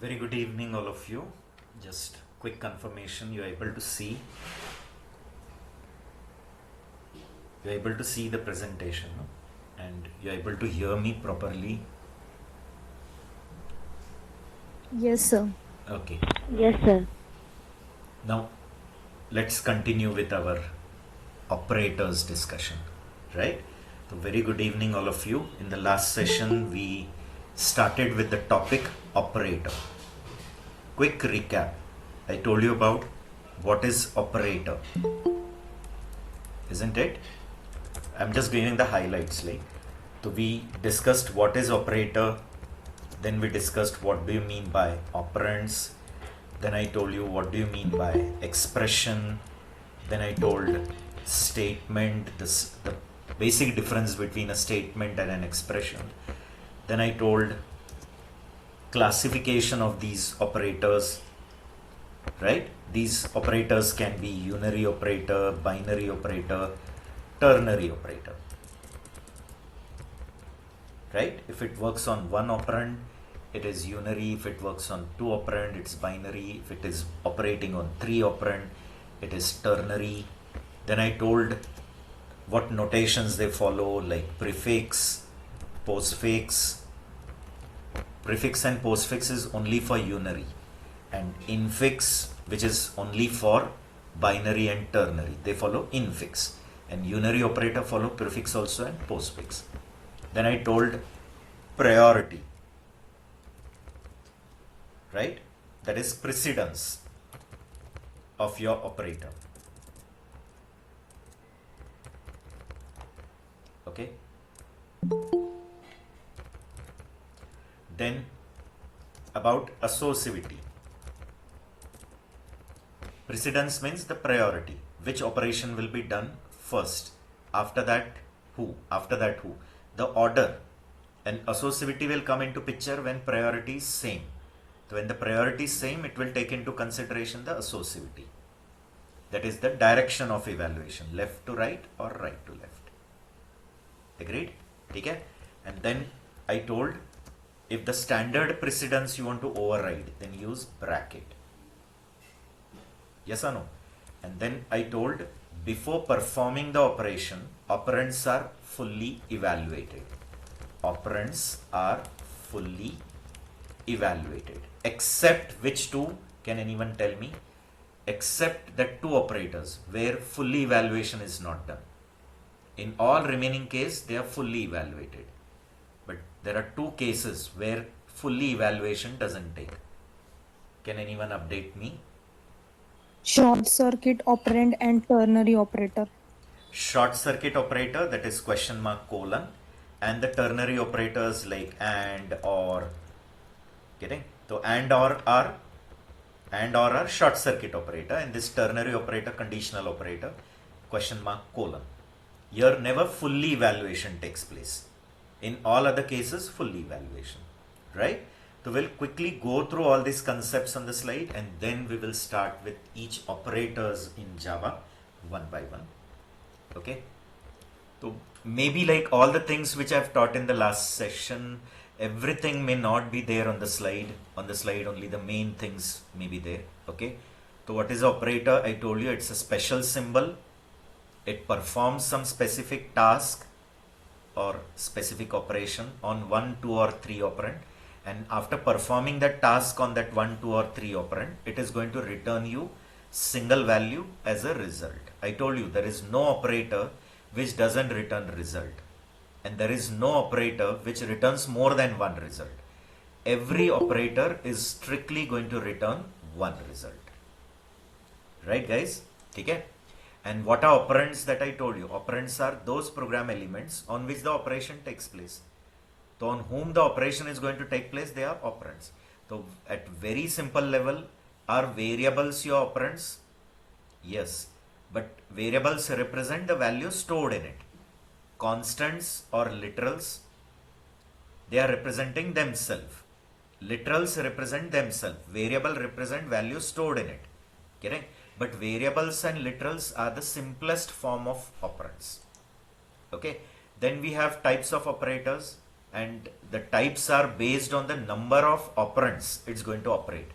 Very good evening, all of you. Just quick confirmation, you're able to see. You're able to see the presentation, no? And you're able to hear me properly. Yes, sir. Okay. Yes, sir. Now, let's continue with our operators discussion, right? So, very good evening, all of you. In the last session, we started with the topic operator. Quick recap. I told you about what is operator, isn't it? I'm just giving the highlights. So we discussed what is operator, then we discussed what do you mean by operands, then I told you what do you mean by expression, then I told statement, the basic difference between a statement and an expression, then I told classification of these operators, right? These operators can be unary operator, binary operator, ternary operator, right? If it works on one operand, it is unary. If it works on two operand, it's binary. If it is operating on three operand, it is ternary. Then I told what notations they follow, like prefix, postfix. Prefix and postfix is only for unary, and infix, which is only for binary and ternary, they follow infix, and unary operator follow prefix also and postfix. Then I told priority, right? That is precedence of your operator. Okay. Then about associativity. Precedence means the priority. Which operation will be done first? After that, who? After that, who? The order. And associativity will come into picture when priority is same. So when the priority is same, it will take into consideration the associativity. That is the direction of evaluation, left to right or right to left. Agreed? Okay? And then I told, if the standard precedence you want to override, then use bracket. Yes or no? And then I told, before performing the operation, operands are fully evaluated. Operands are fully evaluated. Except which two? Can anyone tell me? Except the two operators where fully evaluation is not done. In all remaining case, they are fully evaluated. But there are two cases where fully evaluation doesn't take. Can anyone update me? Short circuit operand and ternary operator. Short circuit operator, that is question mark colon, and the ternary operators like and, or. Getting? So and or are short circuit operator, and this ternary operator conditional operator question mark colon. Here never fully evaluation takes place. In all other cases, full evaluation, right? So we'll quickly go through all these concepts on the slide, and then we will start with each operators in Java one by one. Okay. So maybe like all the things which I've taught in the last session, everything may not be there on the slide. On the slide, only the main things may be there. Okay. So what is operator? I told you it's a special symbol. It performs some specific task or specific operation on 1, 2 or 3 operand, and after performing that task on that 1, 2 or 3 operand, it is going to return you single value as a result. I told you there is no operator which doesn't return result, and there is no operator which returns more than one result. Every operator is strictly going to return one result. Right guys? Okay? And what are operands that I told you? Operands are those program elements on which the operation takes place. So on whom the operation is going to take place, they are operands. So at very simple level, are variables your operands? Yes. But variables represent the value stored in it. Constants or literals, they are representing themselves. Literals represent themselves. Variable represent value stored in it. Correct? But variables and literals are the simplest form of operands. Okay. Then we have types of operators. and the types are based on the number of operands it's going to operate.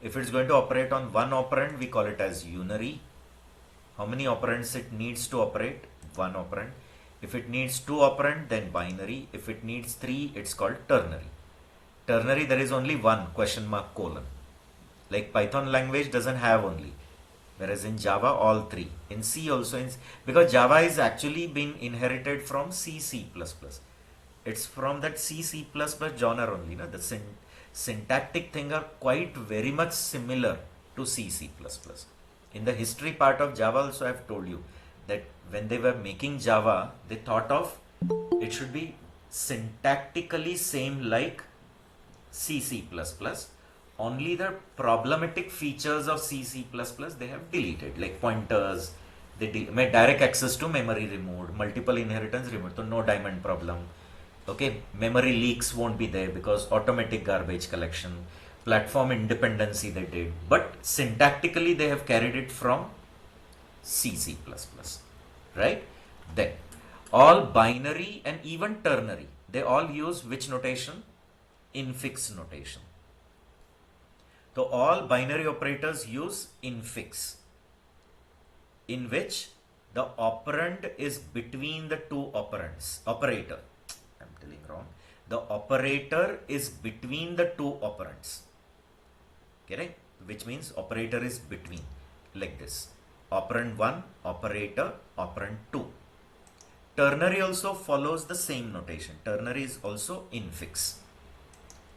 If it's going to operate on one operand, we call it as unary. How many operands it needs to operate? One operand. If it needs two operand, then binary. If it needs three, it's called ternary. Ternary, there is only one question mark colon. Like Python language doesn't have only. Whereas in Java, all three. In C also, because Java is actually been inherited from C, C++. It's from that C, C++ genre only. No? The syntactic thing are quite very much similar to C, C++. In the history part of Java also I have told you that when they were making Java, they thought of it should be syntactically same like C, C++. Only the problematic features of C, C++ they have deleted, like pointers. They made direct access to memory removed, multiple inheritance removed, so no diamond problem. Okay, memory leaks won't be there because automatic garbage collection, platform independency they did, but syntactically they have carried it from C, C++, right? Then all binary and even ternary, they all use which notation? Infix notation. So all binary operators use infix, in which the operand is between the two operands. Operator, I'm telling wrong. The operator is between the two operands. Correct? Which means operator is between, like this. Operand 1, operator, operand 2. Ternary also follows the same notation. Ternary is also infix,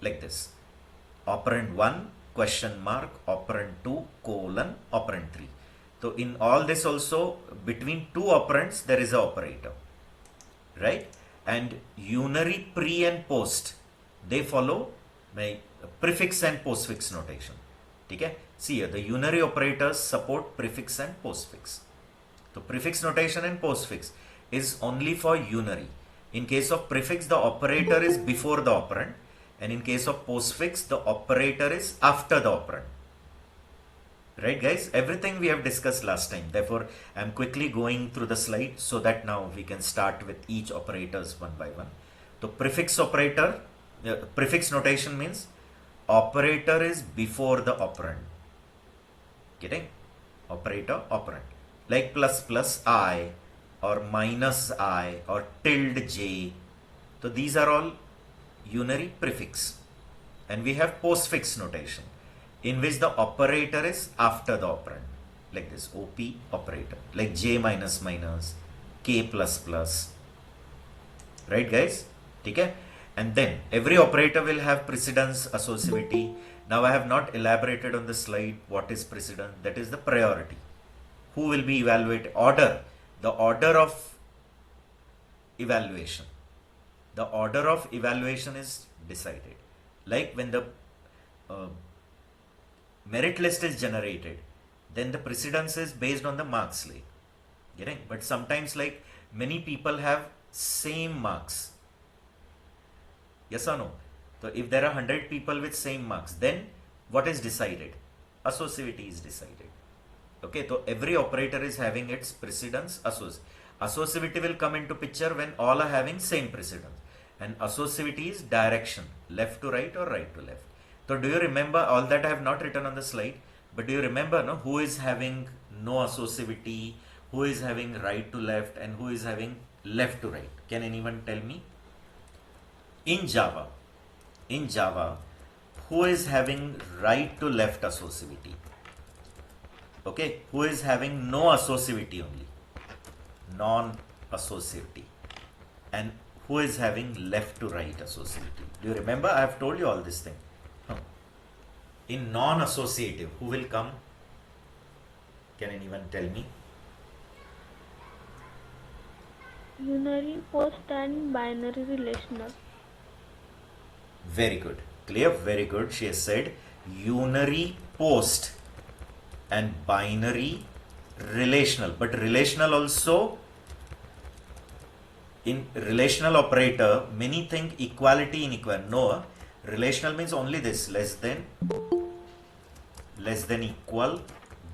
like this. Operand 1, question mark, operand 2, colon, operand 3. So in all this also, between two operands, there is an operator, right? And unary pre and post, they follow my prefix and postfix notation. Okay? See here, the unary operators support prefix and postfix. So prefix notation and postfix is only for unary. In case of prefix, the operator is before the operand, and in case of postfix, the operator is after the operand. Right, guys? Everything we have discussed last time. Therefore, I am quickly going through the slide so that now we can start with each operators one by one. So prefix operator, prefix notation means operator is before the operand. Getting? Operator, operand. Like plus plus I or minus I or tilde j. So these are all unary prefix. And we have postfix notation, in which the operator is after the operand, like this, OP operator, like J minus minus, K plus plus, right, guys? Okay? And then every operator will have precedence, associativity. Now I have not elaborated on the slide what is precedence. That is the priority. Who will be evaluated? Order. The order of evaluation. The order of evaluation is decided. Like when the merit list is generated, then the precedence is based on the marks, like, getting? But sometimes, like, many people have same marks. Yes or no? So if there are 100 people with same marks, then what is decided? Associativity is decided. Okay, so every operator is having its precedence. Associativity will come into picture when all are having same precedence. And associativity is direction, left to right or right to left. So do you remember, all that I have not written on the slide, but do you remember, no, who is having no associativity, who is having right to left, and who is having left to right? Can anyone tell me? In Java, who is having right to left associativity? Okay, who is having no associativity only? Non-associativity. And who is having left to right associativity? Do you remember? I have told you all this thing. In non-associative, who will come? Can anyone tell me? Unary, post and binary relational. Very good. Clear? Very good. She has said unary, post and binary relational. But relational also, in relational operator, many think equality, inequality. No, relational means only this, less than equal,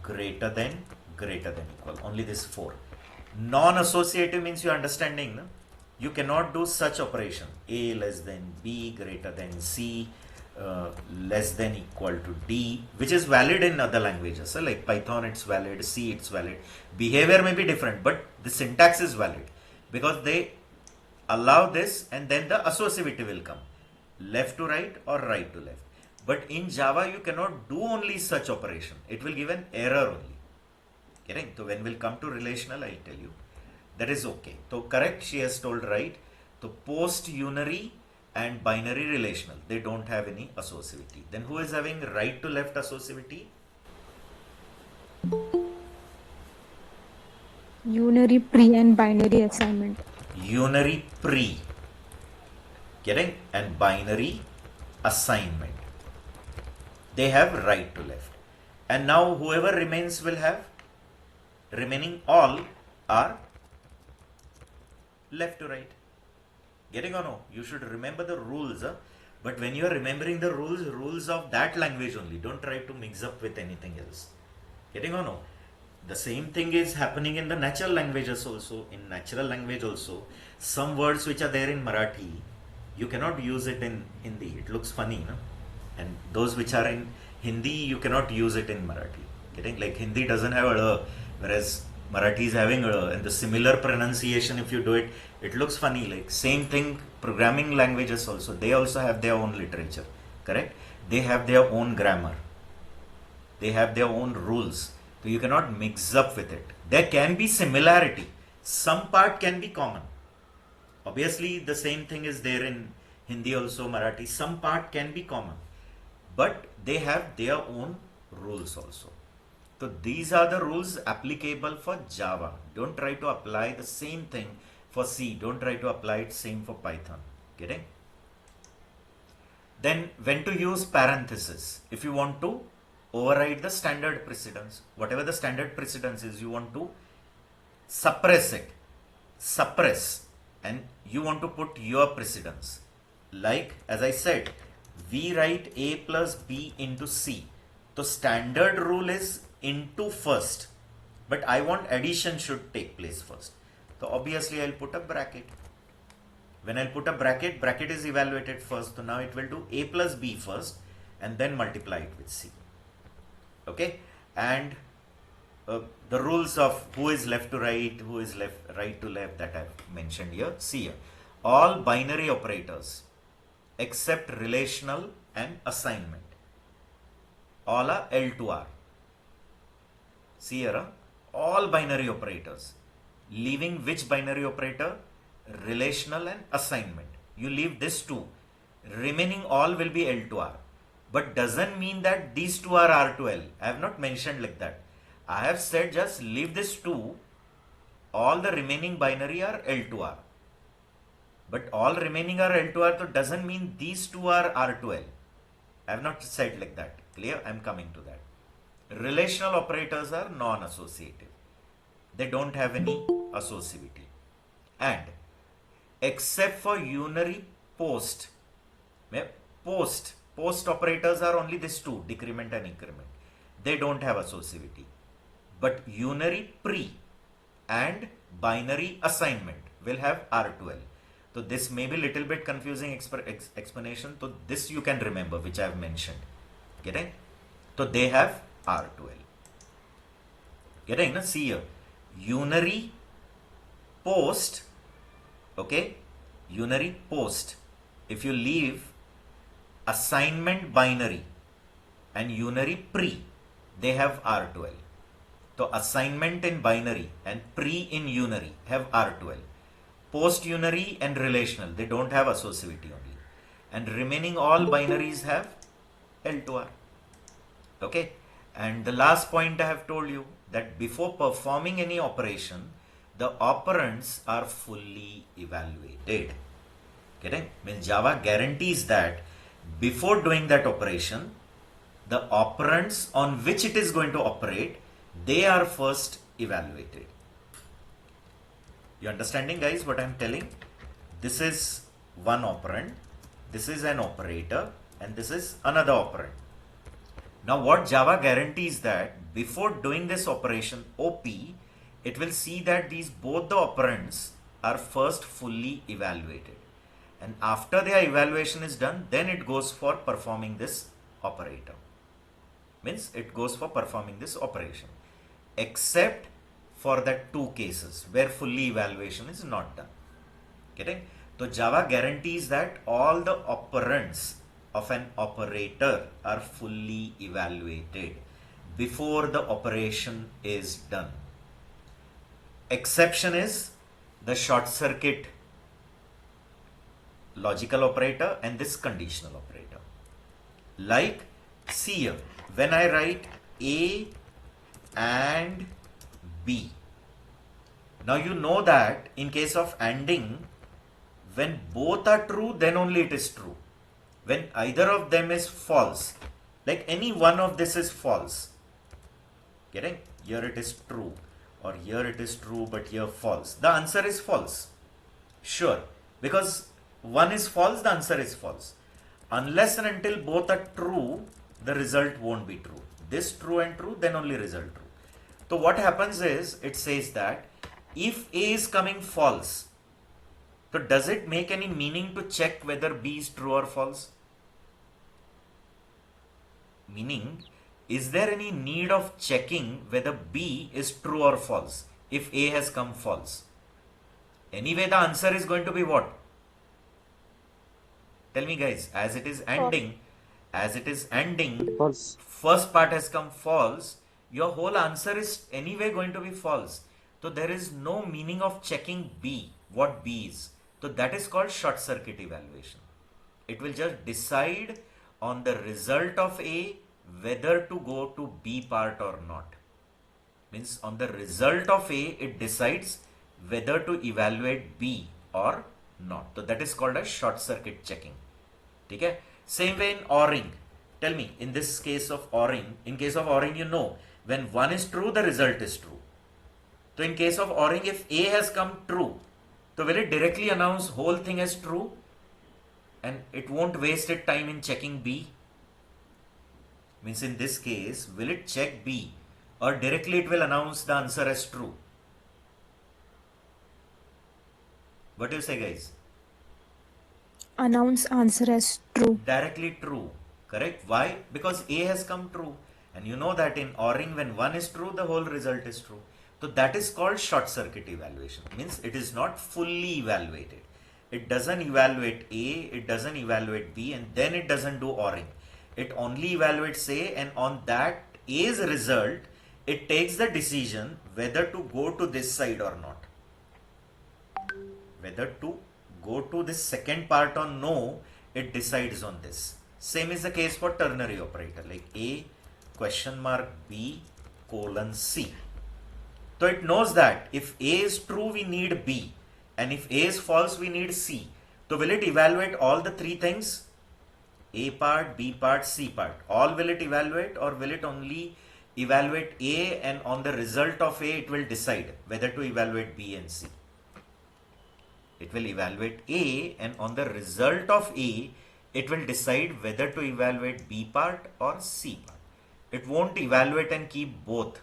greater than equal. Only this four. Non-associative means you're understanding, no? you cannot do such operation, a less than b greater than c less than equal to d, which is valid in other languages. So like Python it's valid, C it's valid, behavior may be different, but the syntax is valid because they allow this and then the associativity will come, left to right or right to left. But in Java you cannot do only such operation, it will give an error only. Correct? So when we'll come to relational, I'll tell you. That is okay. So correct, she has told right. So post unary and binary relational, they don't have any associativity. Then who is having right to left associativity? Unary pre and binary assignment. Unary pre, getting, and binary assignment. They have right to left. And now whoever remains will have, remaining all are left to right. Getting or no? You should remember the rules. But when you are remembering the rules of that language only. Don't try to mix up with anything else. Getting or no? The same thing is happening in the natural languages also. In natural language also, some words which are there in Marathi, you cannot use it in Hindi. It looks funny, no? And those which are in Hindi, you cannot use it in Marathi. Getting, like Hindi doesn't have a, whereas Marathi is having a, and the similar pronunciation, if you do it, it looks funny. Like same thing, programming languages also, they also have their own literature, correct? They have their own grammar. They have their own rules. So you cannot mix up with it. There can be similarity. Some part can be common. Obviously, the same thing is there in Hindi also, Marathi. Some part can be common. But they have their own rules also. So these are the rules applicable for Java. Don't try to apply the same thing for C. Don't try to apply it same for Python. Getting? Then when to use parenthesis? If you want to override the standard precedence, whatever the standard precedence is, you want to suppress it. Suppress. And you want to put your precedence. Like, as I said, we write A plus B into C. The standard rule is into first, but I want addition should take place first. So obviously I'll put a bracket. When I'll put a bracket, bracket is evaluated first. So now it will do A plus B first and then multiply it with C. Okay, and the rules of who is left to right, who is right to left, that I've mentioned here. See here, all binary operators except relational and assignment, all are L to R. See here, all binary operators, leaving which binary operator? Relational and assignment. You leave this two, remaining all will be L to R. But doesn't mean that these two are R to L. I have not mentioned like that. I have said just leave this two, all the remaining binary are L to R. But all remaining are L to R, so doesn't mean these two are R to L. I have not said like that. Clear? I am coming to that. Relational operators are non-associative. They don't have any associativity. And except for unary post, post operators are only these two, decrement and increment. They don't have associativity. But unary pre and binary assignment will have R to L. So this may be little bit confusing explanation. So this you can remember, which I have mentioned. Getting? So they have R to L. Getting? See here. Unary post. Okay. Unary post. If you leave assignment binary and unary pre, they have R to L. So assignment in binary and pre in unary have R to L. Post unary and relational, they don't have associativity only. And remaining all binaries have L to R. Okay. And the last point I have told you that before performing any operation, the operands are fully evaluated. Getting? Means Java guarantees that before doing that operation, the operands on which it is going to operate, they are first evaluated. You understanding, guys, what I am telling? This is one operand, this is an operator, and this is another operand. Now what Java guarantees that before doing this operation OP, it will see that these both the operands are first fully evaluated, and after their evaluation is done, then it goes for performing this operator. Means it goes for performing this operation, except for that two cases where fully evaluation is not done. Getting? So Java guarantees that all the operands of an operator are fully evaluated before the operation is done. Exception is the short circuit logical operator and this conditional operator. Like, see here, when I write A and B, now you know that in case of ANDing, when both are true, then only it is true. When either of them is false, like any one of this is false, getting? Here it is true, or here it is true, but here false. The answer is false. Sure, because one is false, the answer is false. Unless and until both are true, the result won't be true. This true and true, then only result true. So what happens is, it says that if A is coming false, so does it make any meaning to check whether B is true or false? Meaning, is there any need of checking whether B is true or false if A has come false? Anyway, the answer is going to be what? Tell me guys, as it is ending, False. first part has come false, your whole answer is anyway going to be false. So there is no meaning of checking B, what B is. So that is called short circuit evaluation. It will just decide on the result of A whether to go to B part or not. Means on the result of A, it decides whether to evaluate B or not. So that is called as short circuit checking. Okay? Same way in ORing. Tell me, in this case of ORing, in case of ORing, you know, when one is true, the result is true. So in case of ORing, if A has come true, so will it directly announce whole thing as true? And it won't waste its time in checking B? Means in this case, will it check B or directly it will announce the answer as true? What do you say guys? Announce answer as true. Directly true, correct? Why? Because A has come true, and you know that in ORing when one is true, the whole result is true. So that is called short circuit evaluation. Means it is not fully evaluated. It doesn't evaluate A, it doesn't evaluate B, and then it doesn't do ORing. It only evaluates A, and on that A's result, it takes the decision whether to go to this side or not. Whether to go to this second part or no, it decides on this. Same is the case for ternary operator, like A question mark B colon C. So it knows that if A is true, we need B, and if A is false, we need C. So will it evaluate all the three things? A part, B part, C part. All will it evaluate, or will it only evaluate A, and on the result of A, it will decide whether to evaluate B and C? It will evaluate A, and on the result of A, it will decide whether to evaluate B part or C part. It won't evaluate and keep both.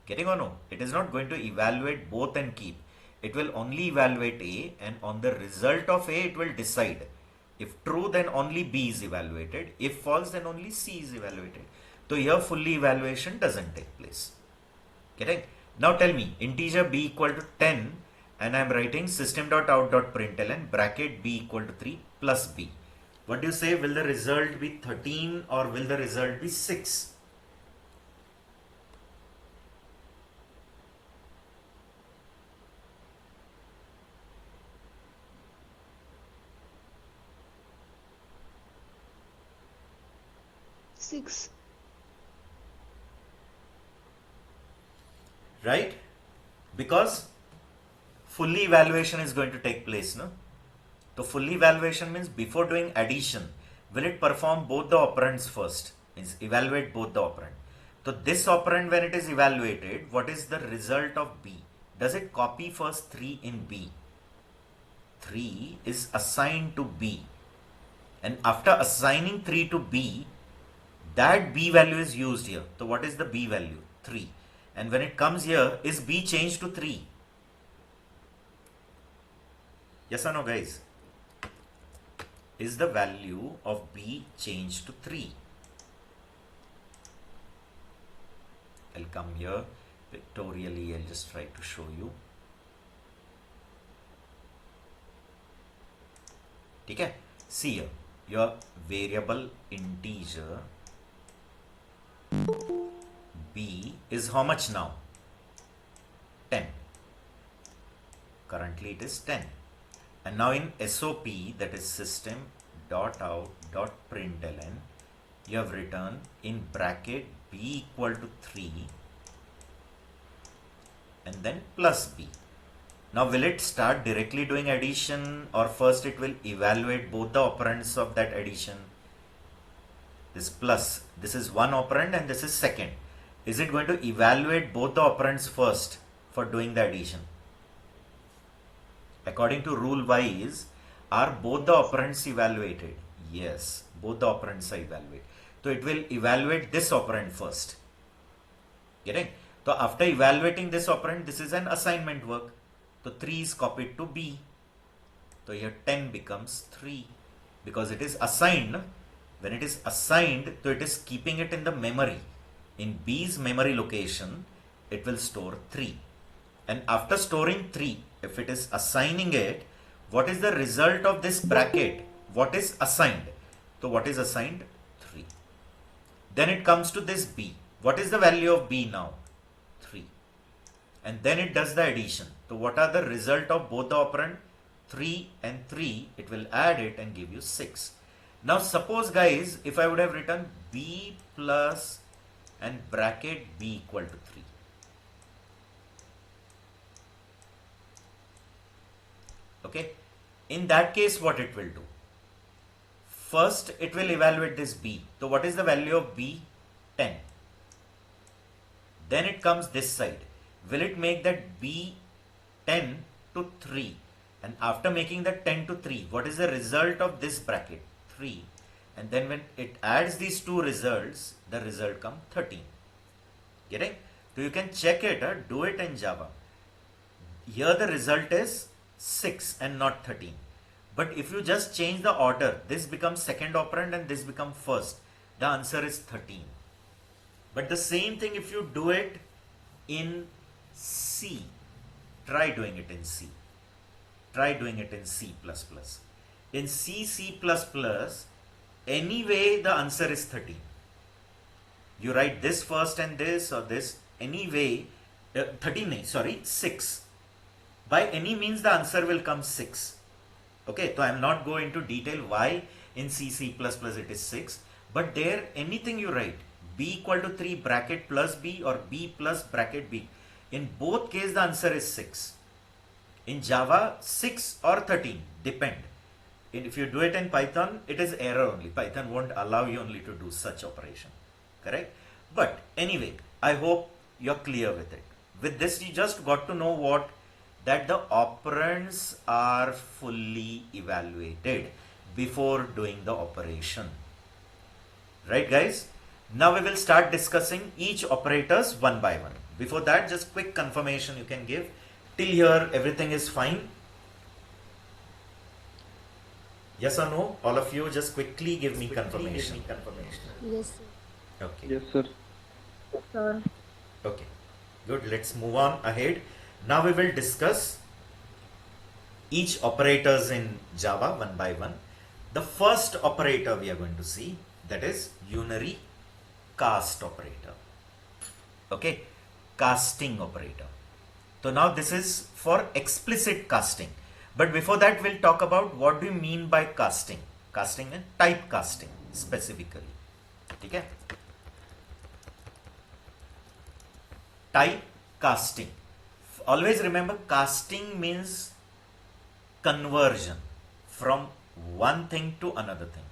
Getting or no? It is not going to evaluate both and keep. It will only evaluate A, and on the result of A, it will decide. If true, then only B is evaluated. If false, then only C is evaluated. So here fully evaluation doesn't take place. Getting? Now tell me, integer B equal to 10, and I am writing system.out.println bracket B equal to 3 plus B. What do you say? Will the result be 13 or will the result be 6? Six. Right? Because fully evaluation is going to take place, no? So fully evaluation means before doing addition, will it perform both the operands first? Means evaluate both the operand. So this operand, when it is evaluated, what is the result of B? Does it copy first 3 in B? 3 is assigned to B. And after assigning 3 to B, that B value is used here. So what is the B value? 3. And when it comes here, is B changed to 3? Yes or no, guys? Is the value of b changed to 3? I'll come here pictorially, I'll just try to show you. Okay, see here, your variable integer b is how much now? 10. Currently it is 10. And now in SOP, that is system.out.println, you have written in bracket b equal to 3 and then plus b. Now will it start directly doing addition, or first it will evaluate both the operands of that addition? This plus, this is one operand and this is second. Is it going to evaluate both the operands first for doing the addition? According to rule wise, are both the operands evaluated? Yes, both the operands are evaluated. So it will evaluate this operand first. Getting? So after evaluating this operand, this is an assignment work. So 3 is copied to B. So here 10 becomes 3 because it is assigned. When it is assigned, so it is keeping it in the memory. In B's memory location, it will store 3. And after storing 3, if it is assigning it, what is the result of this bracket? What is assigned? So what is assigned? 3. Then it comes to this B. What is the value of B now? 3. And then it does the addition. So what are the result of both the operand? 3 and 3. It will add it and give you 6. Now suppose, guys, if I would have written B plus and bracket B equal to 3. Okay, in that case, what it will do? First, it will evaluate this B. So what is the value of B? 10. Then it comes this side. Will it make that B 10 to 3? And after making that 10 to 3, what is the result of this bracket? 3. And then when it adds these two results, the result comes 13. Getting? So you can check it, do it in Java. Here the result is 6 and not 13. But if you just change the order, this becomes second operand and this becomes first, the answer is 13. But the same thing if you do it in C, try doing it in C. Try doing it in C++. In C++, anyway the answer is 13. You write this first and this or this, anyway, 6. By any means the answer will come 6. Okay, so I am not going into detail why in C++ it is 6. But there anything you write, B equal to 3 bracket plus B or B plus bracket B. In both cases the answer is 6. In Java 6 or 13, depend. If you do it in Python, it is error only. Python won't allow you only to do such operation. Correct? But anyway, I hope you're clear with it. With this you just got to know what? That the operands are fully evaluated before doing the operation. Right, guys? Now we will start discussing each operators one by one. Before that, just quick confirmation you can give. Till here, everything is fine? Yes or no? All of you just quickly give me confirmation. Yes. Okay. Yes, sir. Sir. Okay. Good. Let's move on ahead. Now we will discuss each operators in Java one by one. The first operator we are going to see, that is unary cast operator. Okay, casting operator. So now this is for explicit casting. But before that we'll talk about what do you mean by casting. Casting and type casting specifically. Okay. Type casting. Always remember, casting means conversion from one thing to another thing.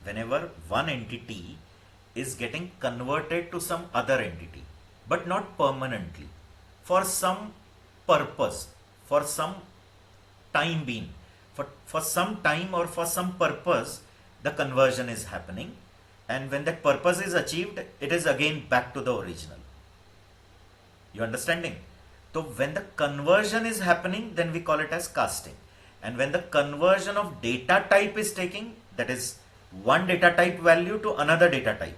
Whenever one entity is getting converted to some other entity, but not permanently, for some purpose, for some time being, for some time or for some purpose, the conversion is happening. And when that purpose is achieved, it is again back to the original. You understanding? So when the conversion is happening, then we call it as casting. And when the conversion of data type is taking, that is one data type value to another data type,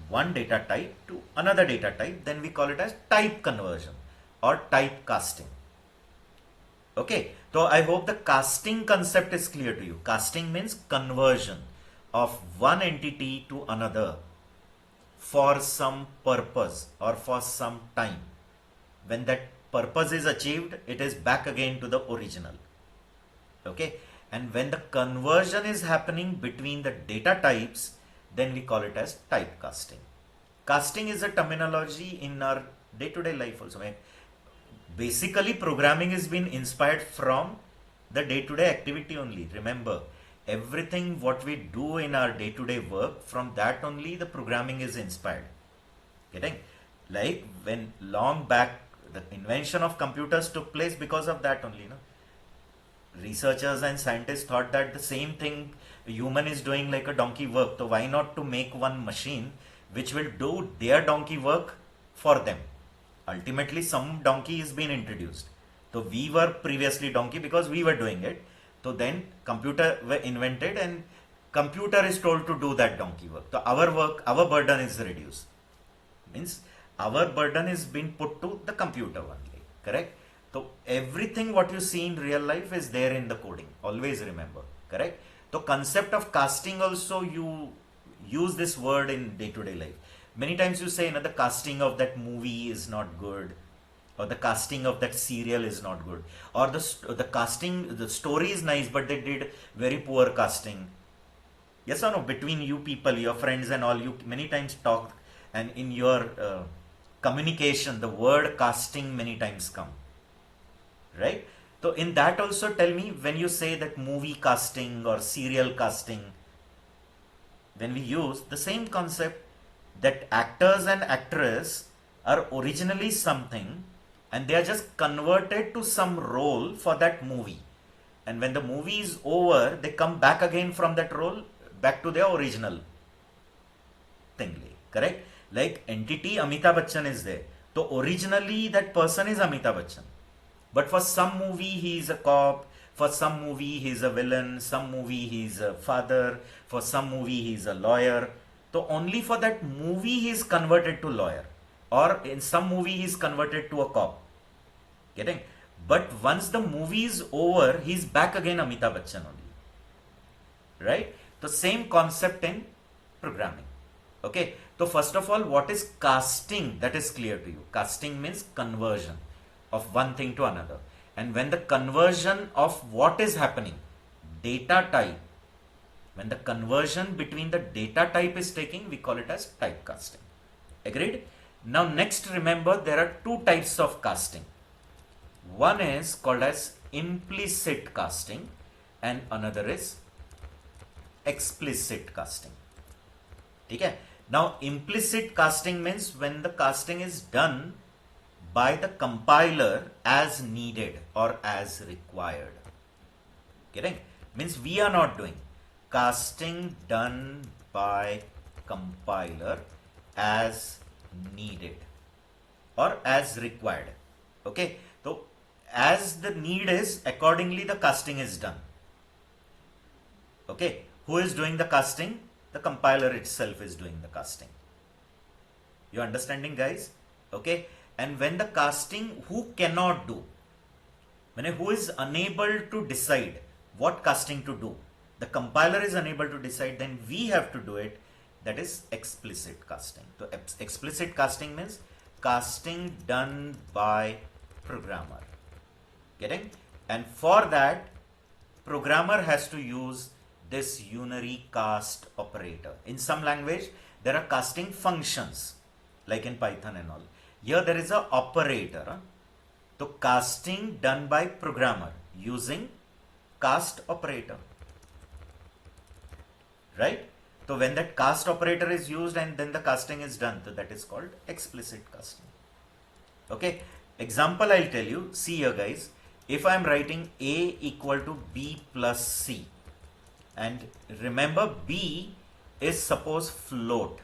one data type to another data type, then we call it as type conversion or type casting. Okay, so I hope the casting concept is clear to you. Casting means conversion of one entity to another for some purpose or for some time. When that purpose is achieved, it is back again to the original. Okay, and when the conversion is happening between the data types, then we call it as type casting. Casting is a terminology in our day-to-day life also. Basically, programming has been inspired from the day-to-day activity only. Remember, everything what we do in our day-to-day work, from that only the programming is inspired. Getting? Like when long back the invention of computers took place because of that only. Researchers and scientists thought that the same thing a human is doing like a donkey work. So why not to make one machine which will do their donkey work for them? Ultimately, some donkey is being introduced. So we were previously donkey because we were doing it. So then computer were invented and computer is told to do that donkey work. So our work, our burden is reduced. Means our burden is being put to the computer only. Correct? So everything what you see in real life is there in the coding. Always remember. Correct? So concept of casting also, you use this word in day-to-day life. Many times you say, the casting of that movie is not good, or the casting of that serial is not good, or the casting, the story is nice, but they did very poor casting. Yes or no? Between you people, your friends and all, you many times talk, and in your communication, the word casting many times come. Right? So in that also, tell me, when you say that movie casting or serial casting, when we use the same concept, that actors and actresses are originally something and they are just converted to some role for that movie. And when the movie is over, they come back again from that role back to their original thing. Correct? Like entity Amitabh Bachchan is there. So originally that person is Amitabh Bachchan. But for some movie he is a cop, for some movie he is a villain, some movie he is a father, for some movie he is a lawyer. So only for that movie he is converted to lawyer, or in some movie he is converted to a cop. Getting? But once the movie is over, he is back again Amitabh Bachchan only. Right? The same concept in programming. Okay. So first of all, what is casting? That is clear to you. Casting means conversion of one thing to another. And when the conversion of what is happening, data type, when the conversion between the data type is taking, we call it as typecasting. Agreed? Now next, remember, there are two types of casting. One is called as implicit casting and another is explicit casting. Okay? Now implicit casting means when the casting is done by the compiler as needed or as required. Getting? Means we are not doing. Casting done by compiler as needed or as required. Okay, so as the need is, accordingly the casting is done. Okay, who is doing the casting? The compiler itself is doing the casting. You understanding, guys? Okay, and when the casting, who cannot do, when who is unable to decide what casting to do, the compiler is unable to decide, then we have to do it. That is explicit casting. So explicit casting means casting done by programmer. Getting? And for that, programmer has to use this unary cast operator. In some language, there are casting functions, like in Python and all. Here there is a operator. So casting done by programmer using cast operator. Right? So when that cast operator is used and then the casting is done, so that is called explicit casting. Okay. Example I'll tell you. See here, guys. If I'm writing A equal to B plus C, and remember B is suppose float.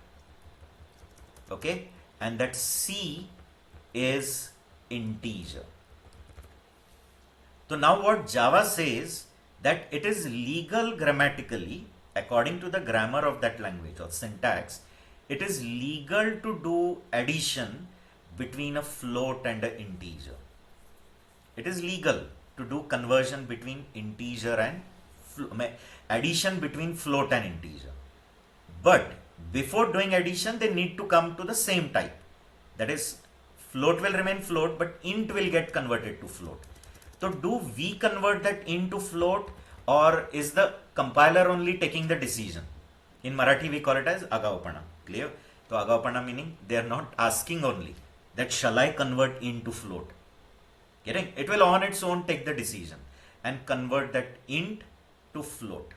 Okay. And that C is integer. So now what Java says, that it is legal grammatically, according to the grammar of that language or syntax, it is legal to do addition between a float and an integer. It is legal to do conversion between integer and addition between float and integer. But before doing addition, they need to come to the same type. That is, float will remain float, but int will get converted to float. So do we convert that into float, or is the compiler only taking the decision? In Marathi we call it as agavpana. Clear? So agavpana meaning they are not asking only that shall I convert into float. Getting? It will on its own take the decision and convert that int to float.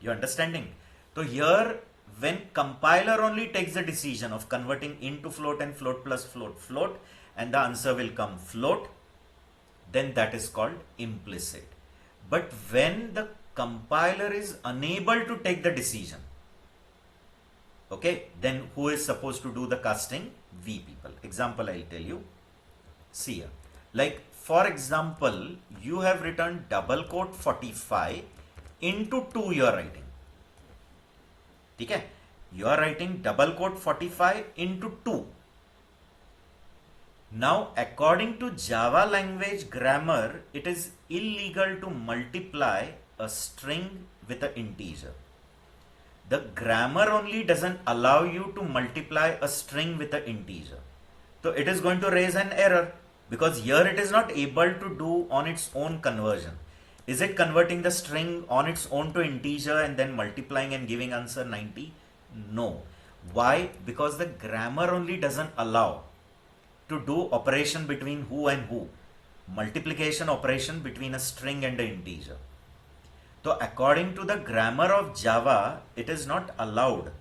You understanding? So here, when compiler only takes the decision of converting into float and float plus float float, and the answer will come float, then that is called implicit. But when the compiler is unable to take the decision, okay, then who is supposed to do the casting? We people. Example I'll tell you. See here. Like for example, you have written double quote 45 into 2 you are writing. Okay? You are writing double quote 45 into 2. Now, according to Java language grammar, it is illegal to multiply a string with an integer. The grammar only doesn't allow you to multiply a string with an integer. So it is going to raise an error because here it is not able to do on its own conversion. Is it converting the string on its own to integer and then multiplying and giving answer 90? No. Why? Because the grammar only doesn't allow to do operation between who and who. Multiplication operation between a string and an integer. So according to the grammar of Java, it is not allowed.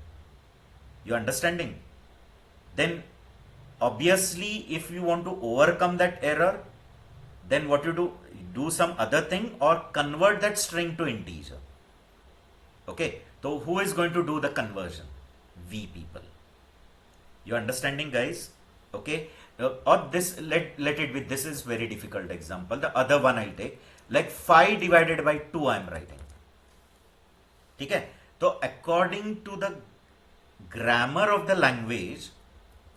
You understanding? Then obviously if you want to overcome that error, then what you do? Do some other thing or convert that string to integer. Okay. So who is going to do the conversion? We people. You understanding, guys? Okay. Or this, let it be, this is very difficult example. The other one I'll take, like 5 divided by 2 I am writing. Okay. So according to the grammar of the language,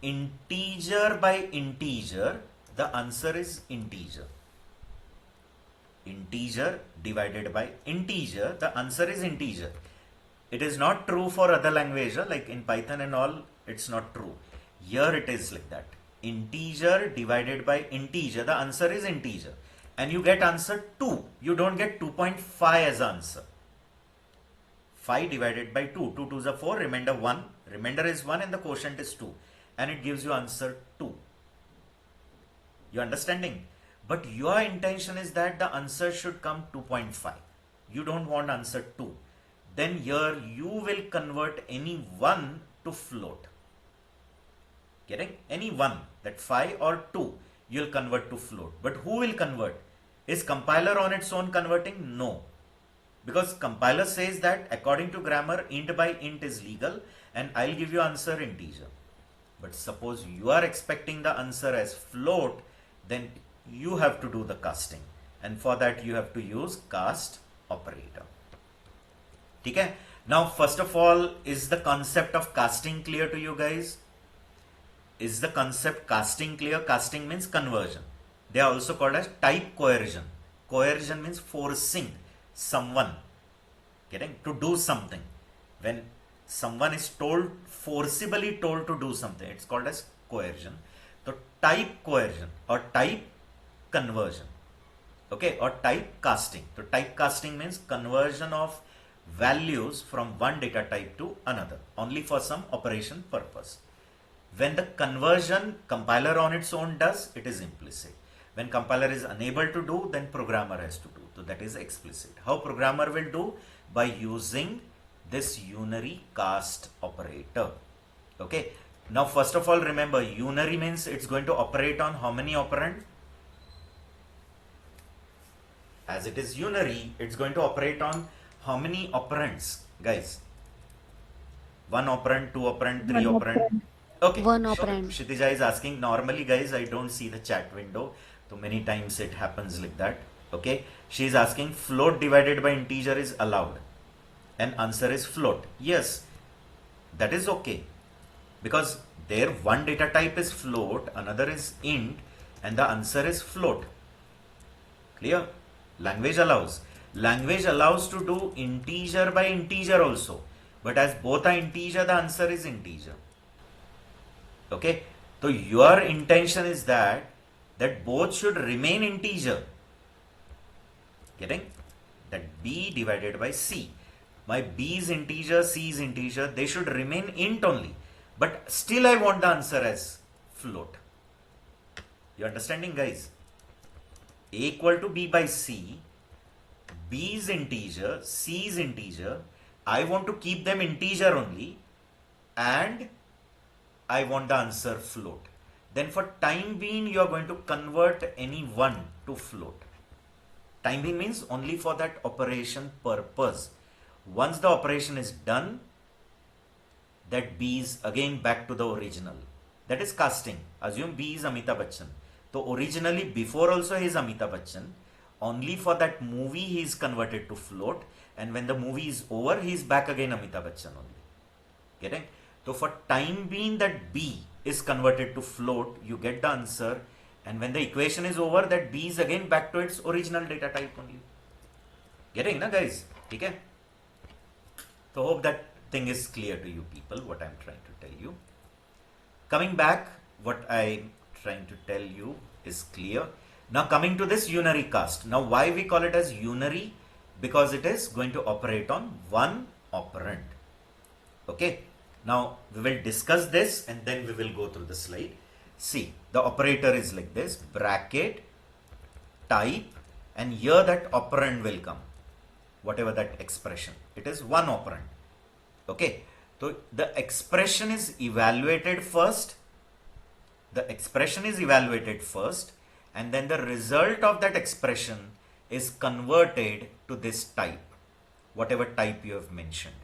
integer by integer, the answer is integer. Integer divided by integer, the answer is integer. It is not true for other language, like in Python and all, it's not true. Here it is like that. Integer divided by integer, the answer is integer. And you get answer 2. You don't get 2.5 as answer. 5 divided by 2. 2 2s are 4, remainder 1. Remainder is 1 and the quotient is 2. And it gives you answer 2. You understanding? But your intention is that the answer should come 2.5. You don't want answer 2. Then here you will convert any 1 to float. Getting? Any 1, that 5 or 2, you'll convert to float. But who will convert? Is compiler on its own converting? No. Because compiler says that according to grammar, int by int is legal and I'll give you answer integer. But suppose you are expecting the answer as float, then you have to do the casting. And for that you have to use cast operator. Okay? Now first of all, is the concept of casting clear to you guys? Is the concept casting clear? Casting means conversion. They are also called as type coercion. Coercion means forcing someone, getting, to do something. When someone is told, forcibly told to do something, it's called as coercion. So type coercion or type conversion, okay, or type casting. So type casting means conversion of values from one data type to another, only for some operation purpose. When the conversion compiler on its own does, it is implicit. When compiler is unable to do, then programmer has to do. So that is explicit. How programmer will do? By using this unary cast operator. Okay. Now first of all, remember, unary means it's going to operate on how many operand? As it is unary, it's going to operate on how many operands, guys? 1 operand, 2 operand, 3 operand. Okay. One operand. Kshitija is asking, normally guys, I don't see the chat window, So many times it happens like that. Okay, she is asking float divided by integer is allowed, and answer is float. Yes, that is okay, because there one data type is float, another is int, and the answer is float. Clear? Language allows. Language allows to do integer by integer also, but as both are integer, the answer is integer. Okay, so your intention is that both should remain integer. Getting? That b divided by c. My b is integer, c is integer, they should remain int only, but still I want the answer as float. You understanding, guys? A equal to b by c, b is integer, c is integer, I want to keep them integer only, and I want the answer float. Then for time being, you are going to convert any one to float. Time being means only for that operation purpose. Once the operation is done, that B is again back to the original. That is casting. Assume B is Amitabh Bachchan. So originally before also he is Amitabh Bachchan. Only for that movie he is converted to float, and when the movie is over, he is back again Amitabh Bachchan only. Getting? So for time being that B is converted to float, you get the answer, and when the equation is over, that B is again back to its original data type only. Getting, na guys? Okay? So hope that thing is clear to you people, what I'm trying to tell you. Coming back, what I'm trying to tell you is clear. Now coming to this unary cast. Now why we call it as unary? Because it is going to operate on one operand. Okay. Now we will discuss this and then we will go through the slide. See, the operator is like this, bracket, type, and here that operand will come. Whatever that expression, it is one operand. Okay, so the expression is evaluated first. The expression is evaluated first, and then the result of that expression is converted to this type, whatever type you have mentioned.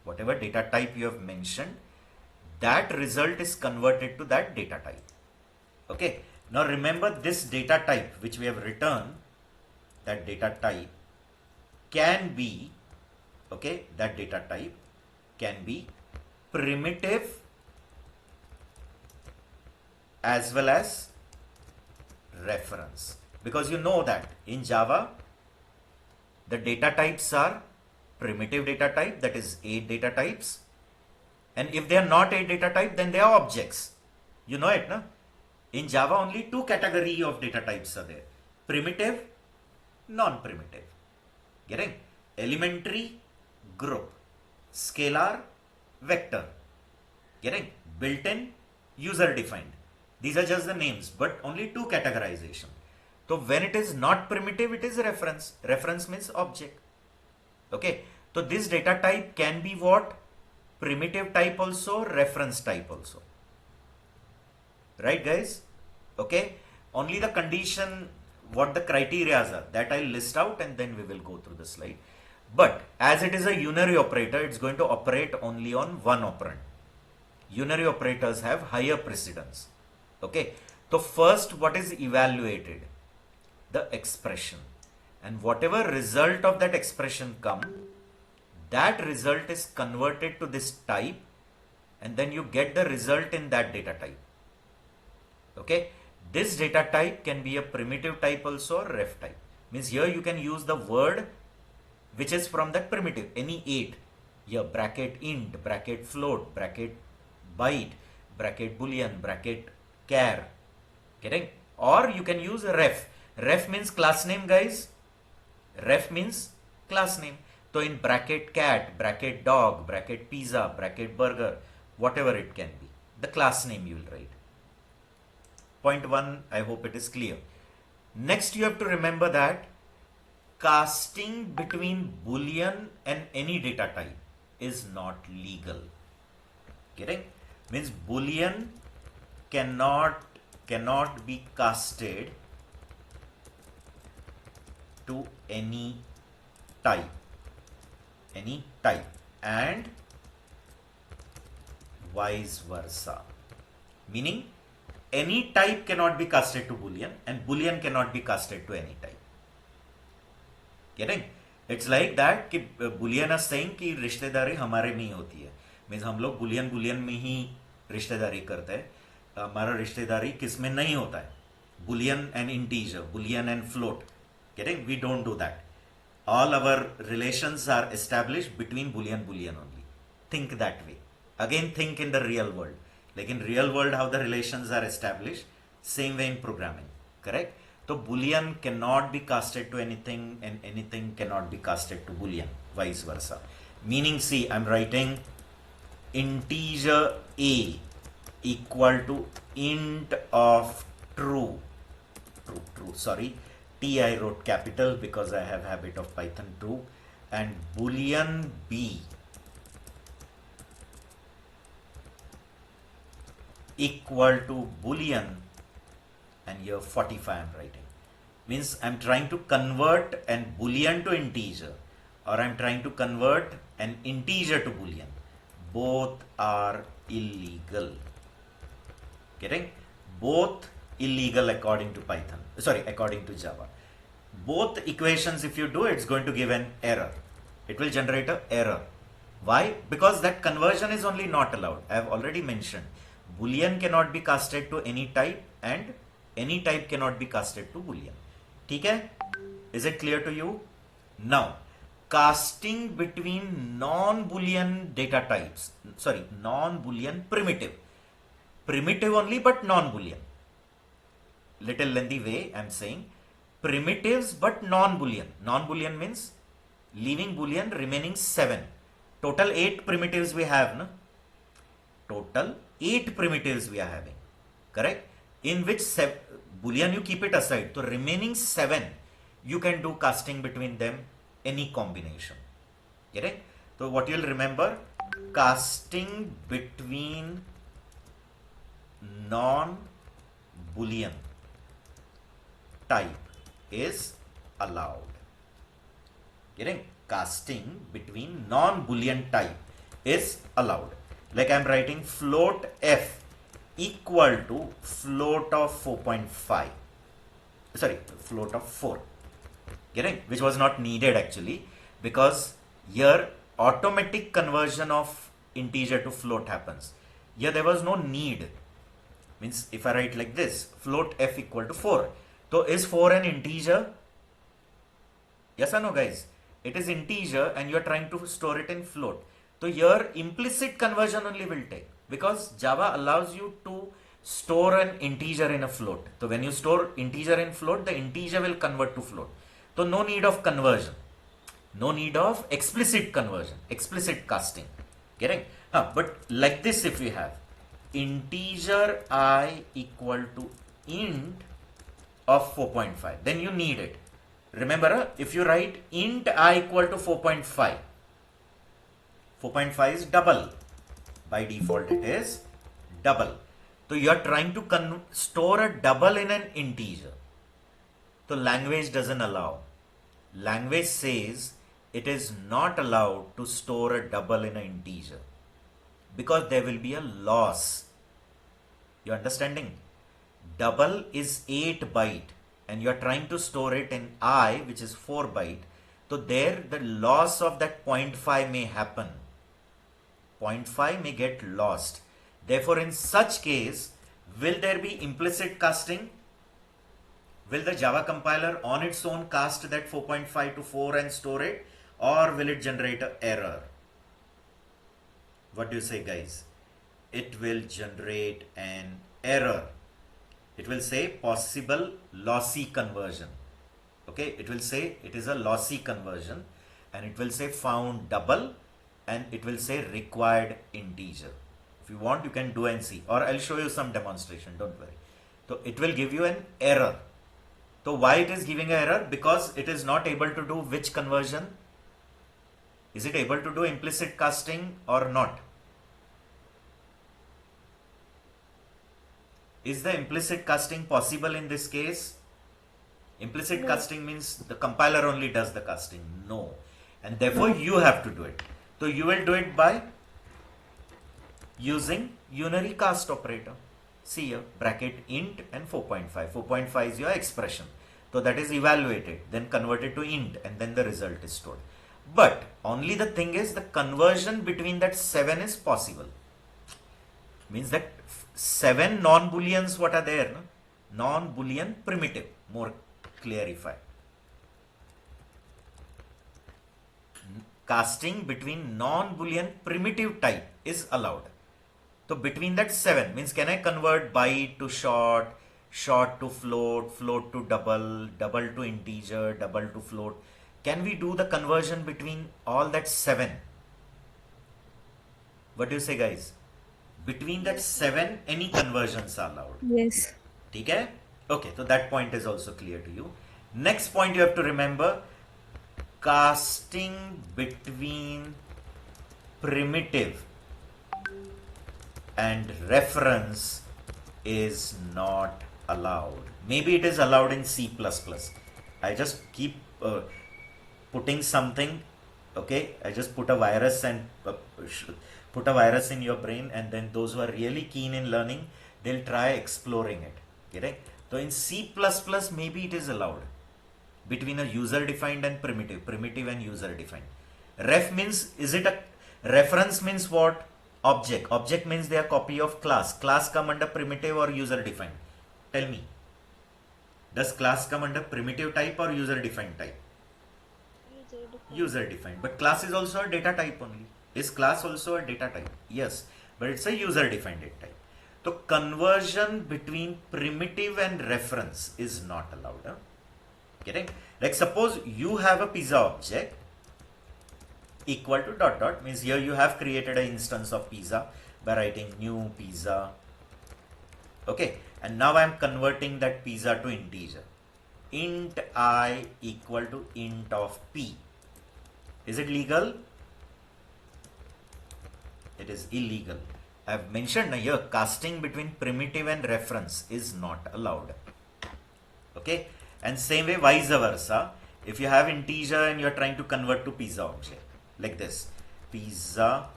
Whatever data type you have mentioned, that result is converted to that data type. Okay, now remember this data type which we have written, that data type can be, okay, that data type can be primitive as well as reference, because you know that in Java the data types are primitive data type, that is 8 data types, and if they are not 8 data type, then they are objects. You know it, no? In Java only 2 category of data types are there: primitive, non-primitive. Getting? Elementary, group, scalar, vector. Getting? Built-in, user-defined. These are just the names, but only 2 categorization. So when it is not primitive, it is reference. Reference means object. Okay, so this data type can be what? Primitive type also, reference type also. Right, guys? Okay, only the condition, what the criteria are, that I'll list out and then we will go through the slide. But as it is a unary operator, it's going to operate only on one operand. Unary operators have higher precedence. Okay, so first what is evaluated? The expression. And whatever result of that expression come, that result is converted to this type, and then you get the result in that data type. Okay, this data type can be a primitive type also, or ref type. Means here you can use the word which is from that primitive, any 8. Here bracket int, bracket float, bracket byte, bracket boolean, bracket char. Getting? Or you can use ref. Ref means class name, guys. Ref means class name. So in bracket cat, bracket dog, bracket pizza, bracket burger, whatever it can be, the class name you will write. Point 1, I hope it is clear. Next you have to remember that casting between boolean and any data type is not legal. Getting? Means boolean cannot be casted to any type, and vice versa. Meaning any type cannot be casted to boolean and boolean cannot be casted to any type. Getting? It's like that कि boolean is saying कि रिश्तेदारी हमारे में ही होती है. Means हम लोग boolean में ही रिश्तेदारी करते हैं. हमारा रिश्तेदारी किस में नहीं होता है. Boolean and integer, boolean and float. Getting? We don't do that. All our relations are established between boolean only. Think that way. Again, think in the real world. Like in real world, how the relations are established, same way in programming. Correct? So boolean cannot be casted to anything and anything cannot be casted to boolean, vice versa. Meaning, see, I'm writing integer a equal to int of true. Sorry, T I wrote capital because I have habit of Python true, and boolean b equal to boolean, and here 45 I'm writing. Means I'm trying to convert an boolean to integer, or I'm trying to convert an integer to boolean. Both are illegal. Getting? Both illegal according to Python. Sorry, according to Java. Both equations, if you do, it's going to give an error. It will generate an error. Why? Because that conversion is only not allowed. I have already mentioned. Boolean cannot be casted to any type and any type cannot be casted to boolean. ठीक है? Is it clear to you? Now, casting between non-boolean data types. Sorry, non-boolean primitive. Primitive only but non-boolean. Little lengthy way I'm saying. Primitives but non-boolean. Non-boolean means leaving boolean remaining 7. Total 8 primitives we have, no? Total 8 primitives we are having. Correct? In which boolean you keep it aside. So remaining 7 you can do casting between them any combination. Get it? So what you'll remember, casting between non-boolean type is allowed. Getting? Casting between non-boolean type is allowed. Like I'm writing float f equal to float of 4.5. Sorry, float of 4. Getting? Which was not needed actually, because here automatic conversion of integer to float happens. Here there was no need. Means if I write like this, float f equal to 4. So is 4 an integer? Yes or no, guys? It is integer and you are trying to store it in float. So here implicit conversion only will take, because Java allows you to store an integer in a float. So when you store integer in float, the integer will convert to float. So no need of conversion. No need of explicit conversion, explicit casting. Getting? But like this, if we have integer I equal to int of 4.5, then you need it. Remember, if you write int I equal to 4.5, 4.5 is double. By default, it is double. So you are trying to store a double in an integer. So language doesn't allow. Language says it is not allowed to store a double in an integer because there will be a loss. You understanding? Double is 8 byte and you are trying to store it in I, which is 4 byte. So there the loss of that 0.5 may happen. 0.5 may get lost. Therefore, in such case, will there be implicit casting? Will the Java compiler on its own cast that 4.5 to 4 and store it, or will it generate an error? What do you say, guys? It will generate an error. It will say possible lossy conversion. Okay, it will say it is a lossy conversion and it will say found double and it will say required integer. If you want, you can do and see, or I'll show you some demonstration, don't worry. So it will give you an error. So why it is giving an error? Because it is not able to do which conversion? Is it able to do implicit casting or not? Is the implicit casting possible in this case? Implicit casting means the compiler only does the casting. No. And therefore you have to do it. So you will do it by using unary cast operator. See here, bracket int and 4.5. 4.5 is your expression. So that is evaluated, then converted to int, and then the result is stored. But only the thing is, the conversion between that 7 is possible. Means that 7 non-booleans what are there? No? Non-boolean primitive, more clarify. Casting between non-boolean primitive type is allowed. So between that 7 means, can I convert byte to short, short to float, float to double, double to integer, double to float? Can we do the conversion between all that 7? What do you say, guys? Between that 7, any conversions are allowed. Yes. Okay? Okay, so that point is also clear to you. Next point you have to remember, casting between primitive and reference is not allowed. Maybe it is allowed in C++. I just keep putting something, okay? I just put a virus and put a virus in your brain, and then those who are really keen in learning, they'll try exploring it. Getting? So in C++, maybe it is allowed between a user defined and primitive and user defined. Ref means, is it a reference means what? Object. Object means they are copy of class. Class come under primitive or user defined? Tell me. Does class come under primitive type or user defined type? User defined. But class is also a data type only. Is class also a data type? Yes, but it's a user defined data type. So conversion between primitive and reference is not allowed. Huh? Getting? Like suppose you have a pizza object equal to dot dot, means here you have created an instance of pizza by writing new pizza. Okay, and now I am converting that pizza to integer. Int I equal to int of p. Is it legal? It is illegal. I have mentioned here, casting between primitive and reference is not allowed. Okay, and same way vice versa. If you have integer and you are trying to convert to pizza object, like this, pizza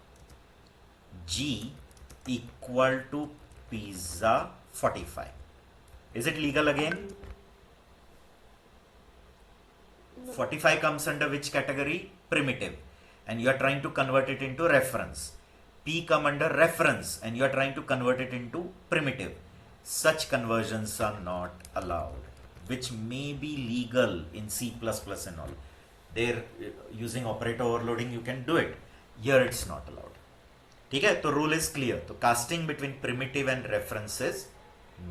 g equal to pizza 45. Is it legal again? No. 45 comes under which category? Primitive. And you are trying to convert it into reference. P come under reference and you are trying to convert it into primitive. Such conversions are not allowed, which may be legal in C++ and all. There, using operator overloading, you can do it. Here it's not allowed. Okay, so rule is clear. So casting between primitive and reference is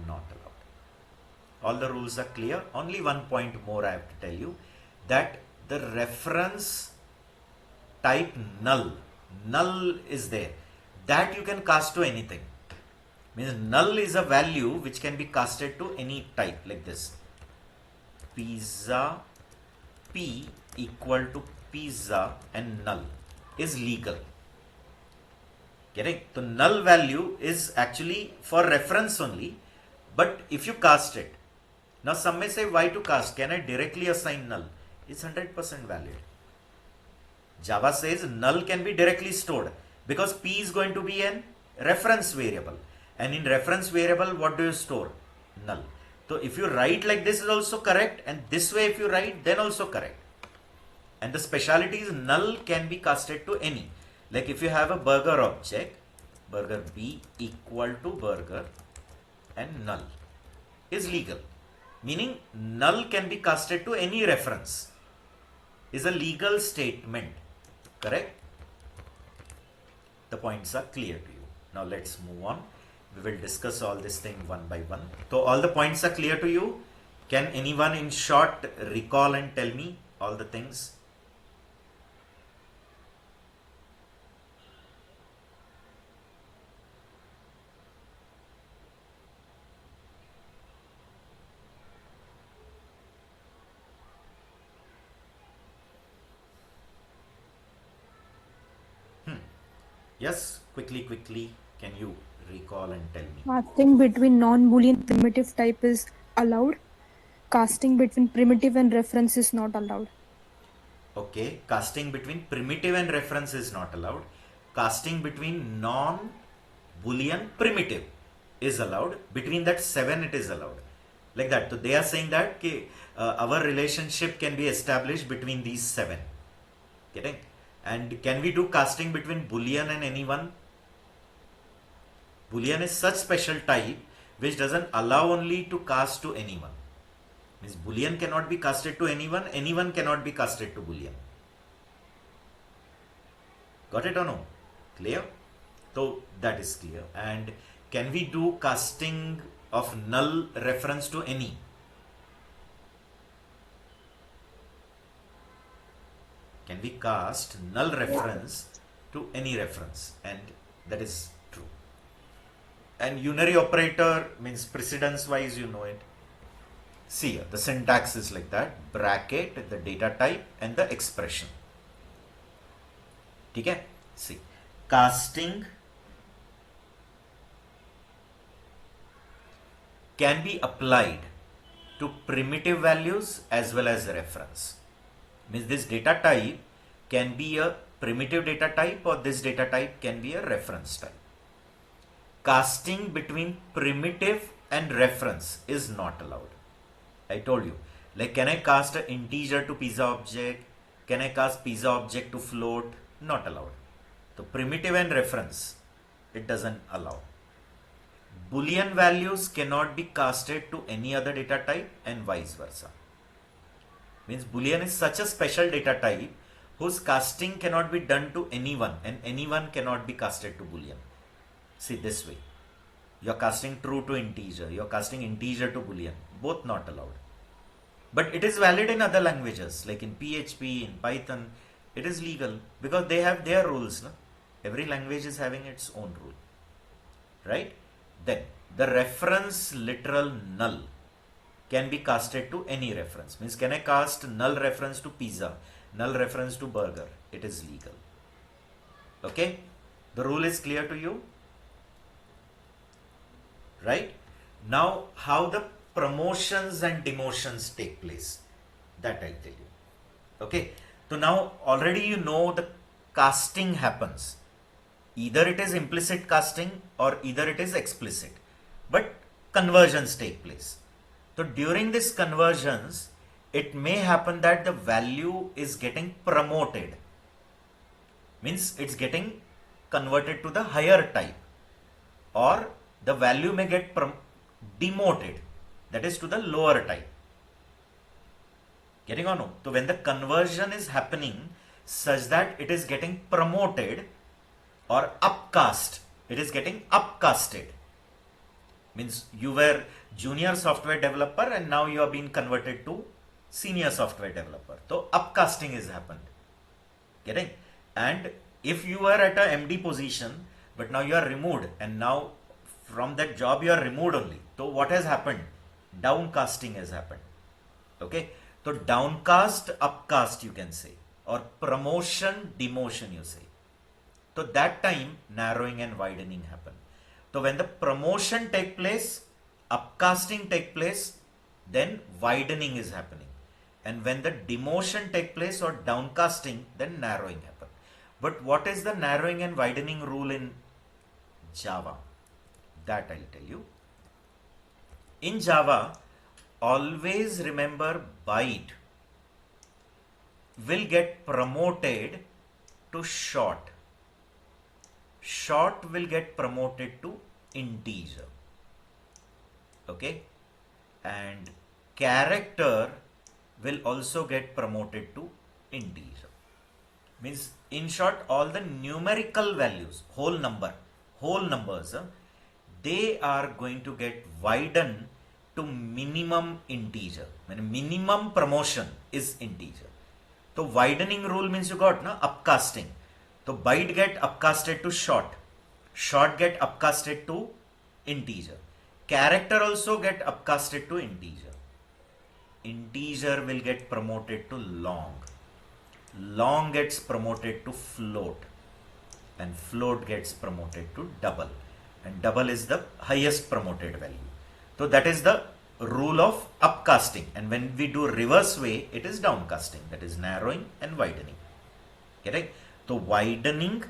not allowed. All the rules are clear. Only one point more I have to tell you, that the reference type null is there, that you can cast to anything. Means null is a value which can be casted to any type, like this. Pizza p equal to pizza and null is legal. Getting? The null value is actually for reference only, but if you cast it, now some may say, why to cast? Can I directly assign null? It's 100% valid. Java says null can be directly stored because p is going to be an reference variable, and in reference variable what do you store? Null. So if you write like this is also correct, and this way if you write then also correct. And the speciality is null can be casted to any. Like if you have a burger object, burger b equal to burger and null is legal. Meaning null can be casted to any reference. Is a legal statement. Correct? The points are clear to you. Now let's move on. We will discuss all this thing one by one. So all the points are clear to you. Can anyone in short recall and tell me all the things? Yes, quickly, can you recall and tell me? Casting between non-Boolean primitive type is allowed. Casting between primitive and reference is not allowed. Okay, casting between primitive and reference is not allowed. Casting between non-Boolean primitive is allowed, between that 7 it is allowed, like that. So they are saying that our relationship can be established between these 7. Getting? And can we do casting between Boolean and anyone? Boolean is such special type which doesn't allow only to cast to anyone. Means Boolean cannot be casted to anyone, anyone cannot be casted to Boolean. Got it or no? Clear? So that is clear. And can we do casting of null reference to any? Can we cast null reference to any reference? And that is true. And unary operator means precedence wise, you know it. See here, the syntax is like that: bracket, the data type, and the expression. Okay? See, casting can be applied to primitive values as well as reference. Means this data type can be a primitive data type, or this data type can be a reference type. Casting between primitive and reference is not allowed. I told you, like, can I cast an integer to pizza object? Can I cast pizza object to float? Not allowed. So primitive and reference, it doesn't allow. Boolean values cannot be casted to any other data type, and vice versa. Means Boolean is such a special data type whose casting cannot be done to anyone, and anyone cannot be casted to Boolean. See, this way, you're casting true to integer, you're casting integer to Boolean, both not allowed. But it is valid in other languages, like in PHP, in Python, it is legal because they have their rules. No? Every language is having its own rule, right? Then the reference literal null can be casted to any reference. Means, can I cast null reference to pizza, null reference to burger? It is legal. Okay? The rule is clear to you? Right? Now, how the promotions and demotions take place, that I'll tell you. Okay? So now already you know the casting happens. Either it is implicit casting or either it is explicit. But conversions take place. So during this conversions, it may happen that the value is getting promoted. Means it's getting converted to the higher type. Or the value may get demoted. That is to the lower type. Getting or no? So when the conversion is happening such that it is getting promoted or upcast, it is getting upcasted. Means you were junior software developer and now you are being converted to senior software developer. So upcasting is happened. Getting? And if you were at a MD position, but now you are removed, and now from that job you are removed only. So what has happened? Downcasting has happened. Okay? So downcast, upcast you can say, or promotion, demotion you say. So that time narrowing and widening happen. So when the promotion take place, upcasting take place, then widening is happening. And when the demotion take place or downcasting, then narrowing happen. But what is the narrowing and widening rule in Java? That I'll tell you. In Java, always remember byte will get promoted to short. Short will get promoted to integer. Okay? And character will also get promoted to integer. Means, in short, all the numerical values, whole numbers, they are going to get widened to minimum integer. When minimum promotion is integer. So widening rule means you got upcasting. So byte get upcasted to short. Short get upcasted to integer. Character also get upcasted to integer. Integer will get promoted to long. Long gets promoted to float. And float gets promoted to double. And double is the highest promoted value. So that is the rule of upcasting. And when we do reverse way, it is downcasting. That is narrowing and widening. Correct? So widening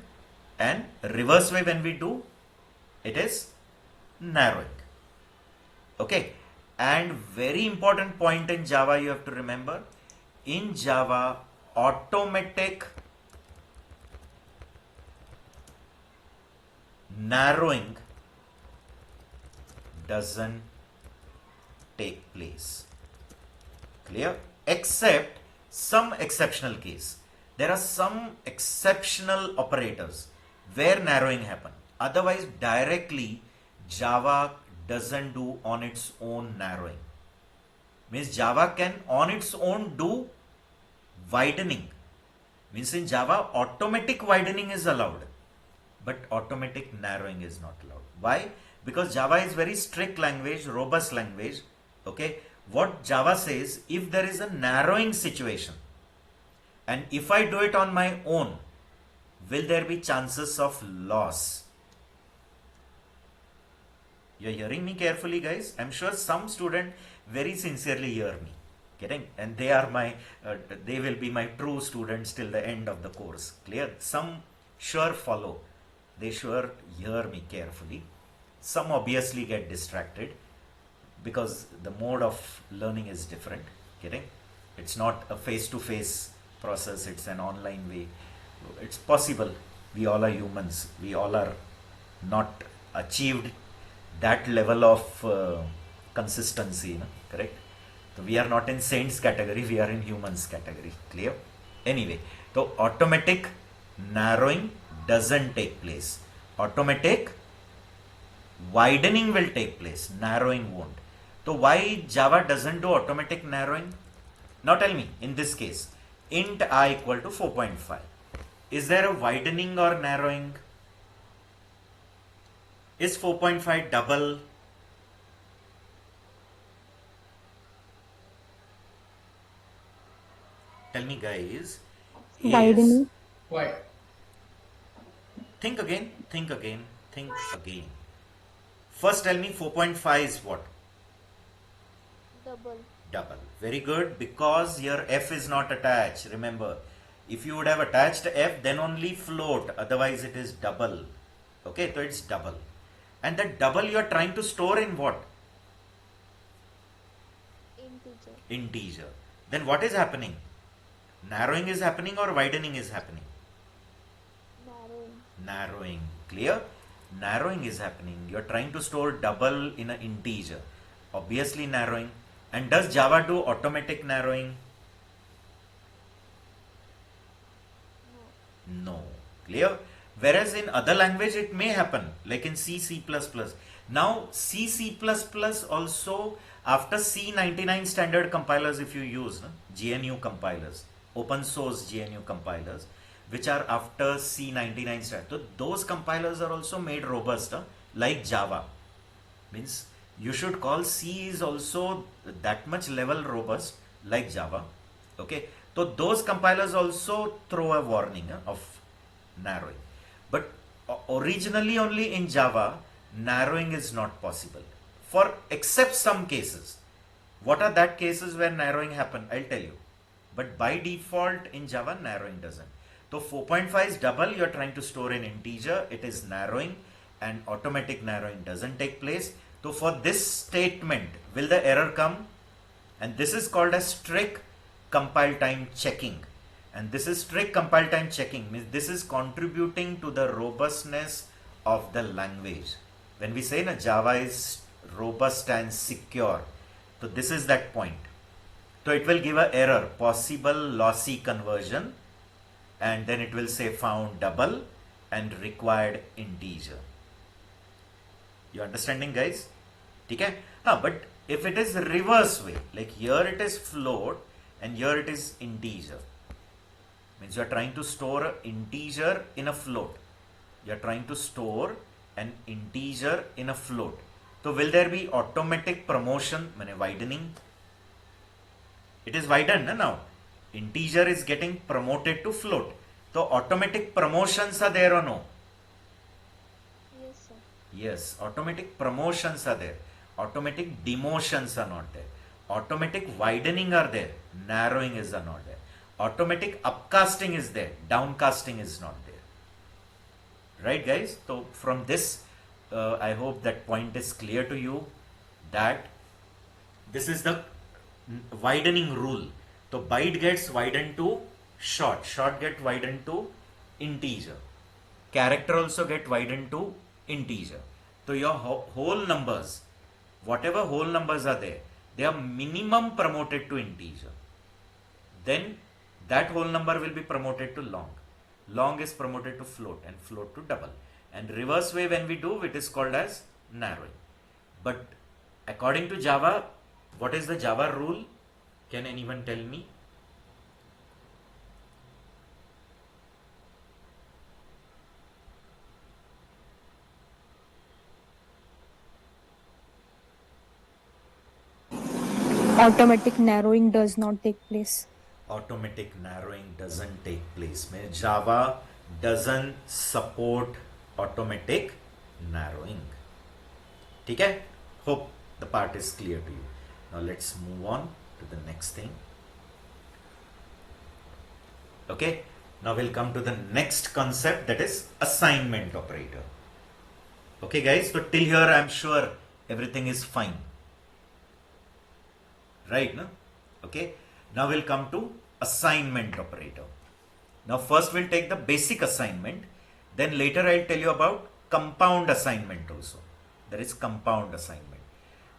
and reverse way when we do, it is narrowing. Okay, and very important point in Java you have to remember, in Java automatic narrowing doesn't take place. Clear? Except some exceptional case. There are some exceptional operators where narrowing happen. Otherwise, directly Java doesn't do on its own narrowing. Means Java can on its own do widening. Means in Java automatic widening is allowed, but automatic narrowing is not allowed. Why? Because Java is very strict language, robust language. Okay, what Java says, if there is a narrowing situation and if I do it on my own, will there be chances of loss? You're hearing me carefully, guys? I'm sure some student very sincerely hear me. Getting? And they are my, they will be my true students till the end of the course. Clear? Some sure follow. They sure hear me carefully. Some obviously get distracted because the mode of learning is different. Getting? It's not a face-to-face process. It's an online way. It's possible. We all are humans. We all are not achieved that level of consistency. No? Correct? So we are not in saints category. We are in humans category. Clear? Anyway, so automatic narrowing doesn't take place. Automatic widening will take place. Narrowing won't. So why Java doesn't do automatic narrowing? Now tell me, in this case, int I equal to 4.5. Is there a widening or narrowing? Is 4.5 double? Tell me, guys. Widening. Why? Think again, think again, think again. First tell me 4.5 is what? Double. Double. Very good, because here f is not attached. Remember, if you would have attached f, then only float, otherwise it is double. Okay, so it's double. And that double you are trying to store in what? Integer. Integer. Then what is happening? Narrowing is happening or widening is happening? Narrowing. Narrowing. Clear? Narrowing is happening. You are trying to store double in an integer. Obviously narrowing. And does Java do automatic narrowing? No. Clear? Whereas in other language it may happen, like in C, C++. Now C, C++ also, after C99 standard compilers, if you use GNU compilers, open source GNU compilers, which are after C99 standard. So those compilers are also made robust, like Java. Means you should call C is also that much level robust like Java. Okay. So those compilers also throw a warning of narrowing. But originally only in Java, narrowing is not possible. For except some cases. What are that cases where narrowing happen? I'll tell you. But by default in Java, narrowing doesn't. So 4.5 is double. You're trying to store an integer. It is narrowing, and automatic narrowing doesn't take place. So for this statement, will the error come? And this is called as strict compile time checking. And this is strict compile time checking. Means this is contributing to the robustness of the language. When we say na, Java is robust and secure, so this is that point. So it will give an error, possible lossy conversion, and then it will say found double and required integer. You understanding, guys? Okay? But if it is reverse way, like here it is float and here it is integer, means you are trying to store an integer in a float. You are trying to store an integer in a float. So will there be automatic promotion, widening? It is widened now. Integer is getting promoted to float. So automatic promotions are there or no? Yes, sir. Yes, automatic promotions are there. Automatic demotions are not there. Automatic widening are there. Narrowing is not there. Automatic upcasting is there. Downcasting is not there. Right, guys? So from this I hope that point is clear to you, that this is the widening rule. So byte gets widened to short, short get widened to integer, character also get widened to integer. So your whole numbers, whatever whole numbers are there, they are minimum promoted to integer. Then that whole number will be promoted to long. Long is promoted to float, and float to double. And reverse way when we do, it is called as narrowing. But according to Java, what is the Java rule? Can anyone tell me? Automatic narrowing does not take place. Automatic narrowing doesn't take place. Java doesn't support automatic narrowing. Okay? Hope the part is clear to you. Now let's move on to the next thing. Okay? Now we'll come to the next concept, that is assignment operator. Okay guys, so till here I'm sure everything is fine. Right, no? Okay. Now we'll come to assignment operator. Now first we'll take the basic assignment, then later I'll tell you about compound assignment also. There is compound assignment.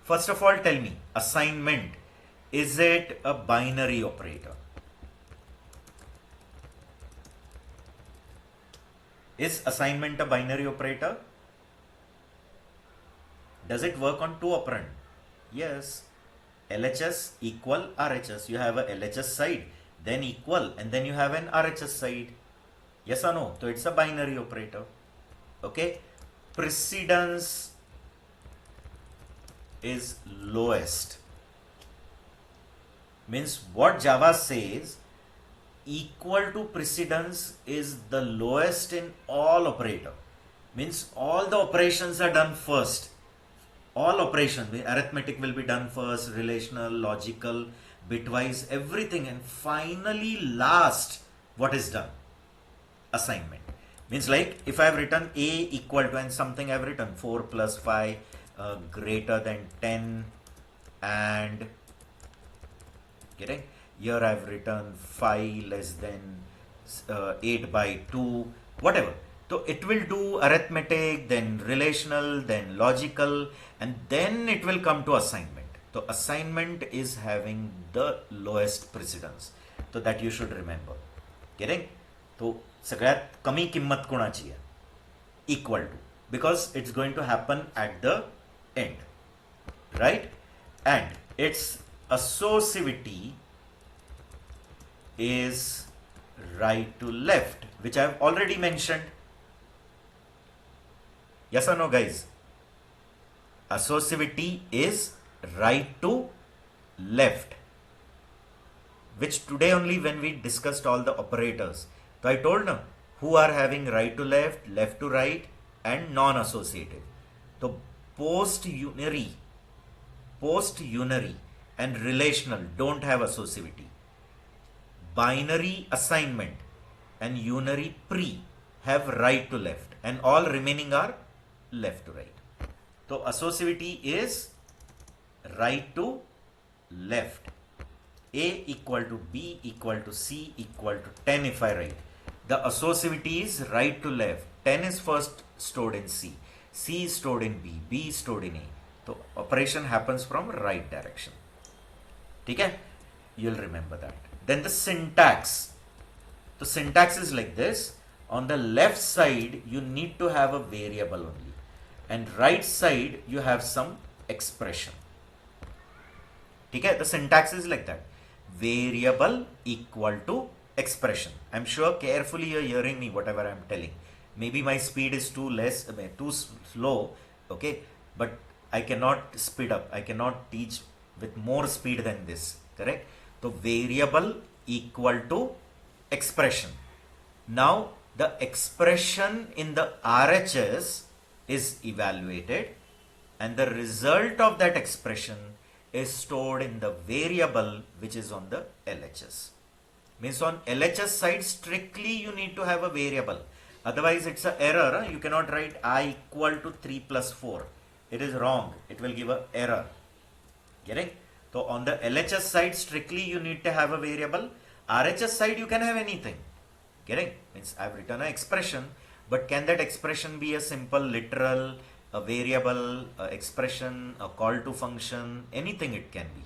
First of all, tell me, assignment, is it a binary operator? Is assignment a binary operator? Does it work on two operand? Yes. LHS equal RHS. You have a LHS side, then equal, and then you have an RHS side. Yes or no? So it's a binary operator. Okay. Precedence is lowest. Means what Java says, equal to precedence is the lowest in all operator. Means all the operations are done first. All operations, arithmetic will be done first, relational, logical, bitwise, everything, and finally last, what is done? Assignment. Means like if I have written a equal to, and something I have written 4 plus 5 greater than 10, and getting here I have written 5 less than 8 by 2, whatever. So it will do arithmetic, then relational, then logical, and then it will come to assignment. So assignment is having the lowest precedence. So that you should remember. Getting? So सगळ्यात कमी किंमत कोणाची आहे? Equal to. Because it's going to happen at the end. Right? And its associativity is right to left, which I have already mentioned. Yes or no, guys? Associativity is right to left, which today only when we discussed all the operators. So I told them who are having right to left, left to right, and non-associative. So post-unary and relational don't have associativity. Binary assignment and unary pre have right to left, and all remaining are left to right. So associativity is right to left. A equal to B equal to C equal to 10 if I write. The associativity is right to left. 10 is first stored in C. C is stored in B. B is stored in A. So operation happens from right direction. Okay? You'll remember that. Then the syntax. The syntax is like this. On the left side, you need to have a variable only. And right side, you have some expression. Okay? The syntax is like that. Variable equal to expression. I'm sure carefully you're hearing me, whatever I'm telling. Maybe my speed is too slow, okay? But I cannot speed up. I cannot teach with more speed than this, correct? So variable equal to expression. Now the expression in the RHS is evaluated, and the result of that expression is stored in the variable which is on the LHS. Means on LHS side strictly you need to have a variable, Otherwise, it's an error. Huh? You cannot write I equal to 3 plus 4. It is wrong. It will give an error. Getting? So on the LHS side, strictly you need to have a variable. RHS side, you can have anything. Getting? Means I've written an expression, but can that expression be a simple literal, a variable, a expression, a call to function, anything it can be.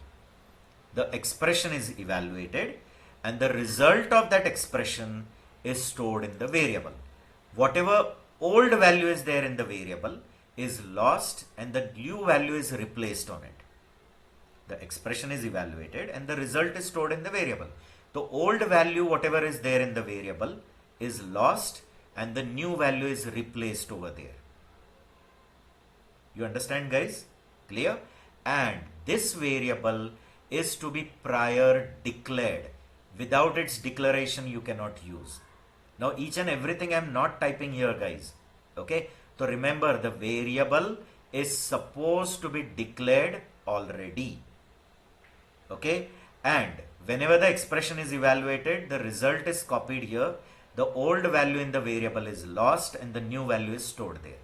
The expression is evaluated and the result of that expression is stored in the variable. Whatever old value is there in the variable is lost and the new value is replaced on it. The expression is evaluated and the result is stored in the variable. The old value, whatever is there in the variable, is lost and the new value is replaced over there. You understand, guys? Clear? And this variable is to be prior declared. Without its declaration, you cannot use. Now, each and everything I'm not typing here, guys. Okay? So remember, the variable is supposed to be declared already. Okay? And whenever the expression is evaluated, the result is copied here. The old value in the variable is lost and the new value is stored there.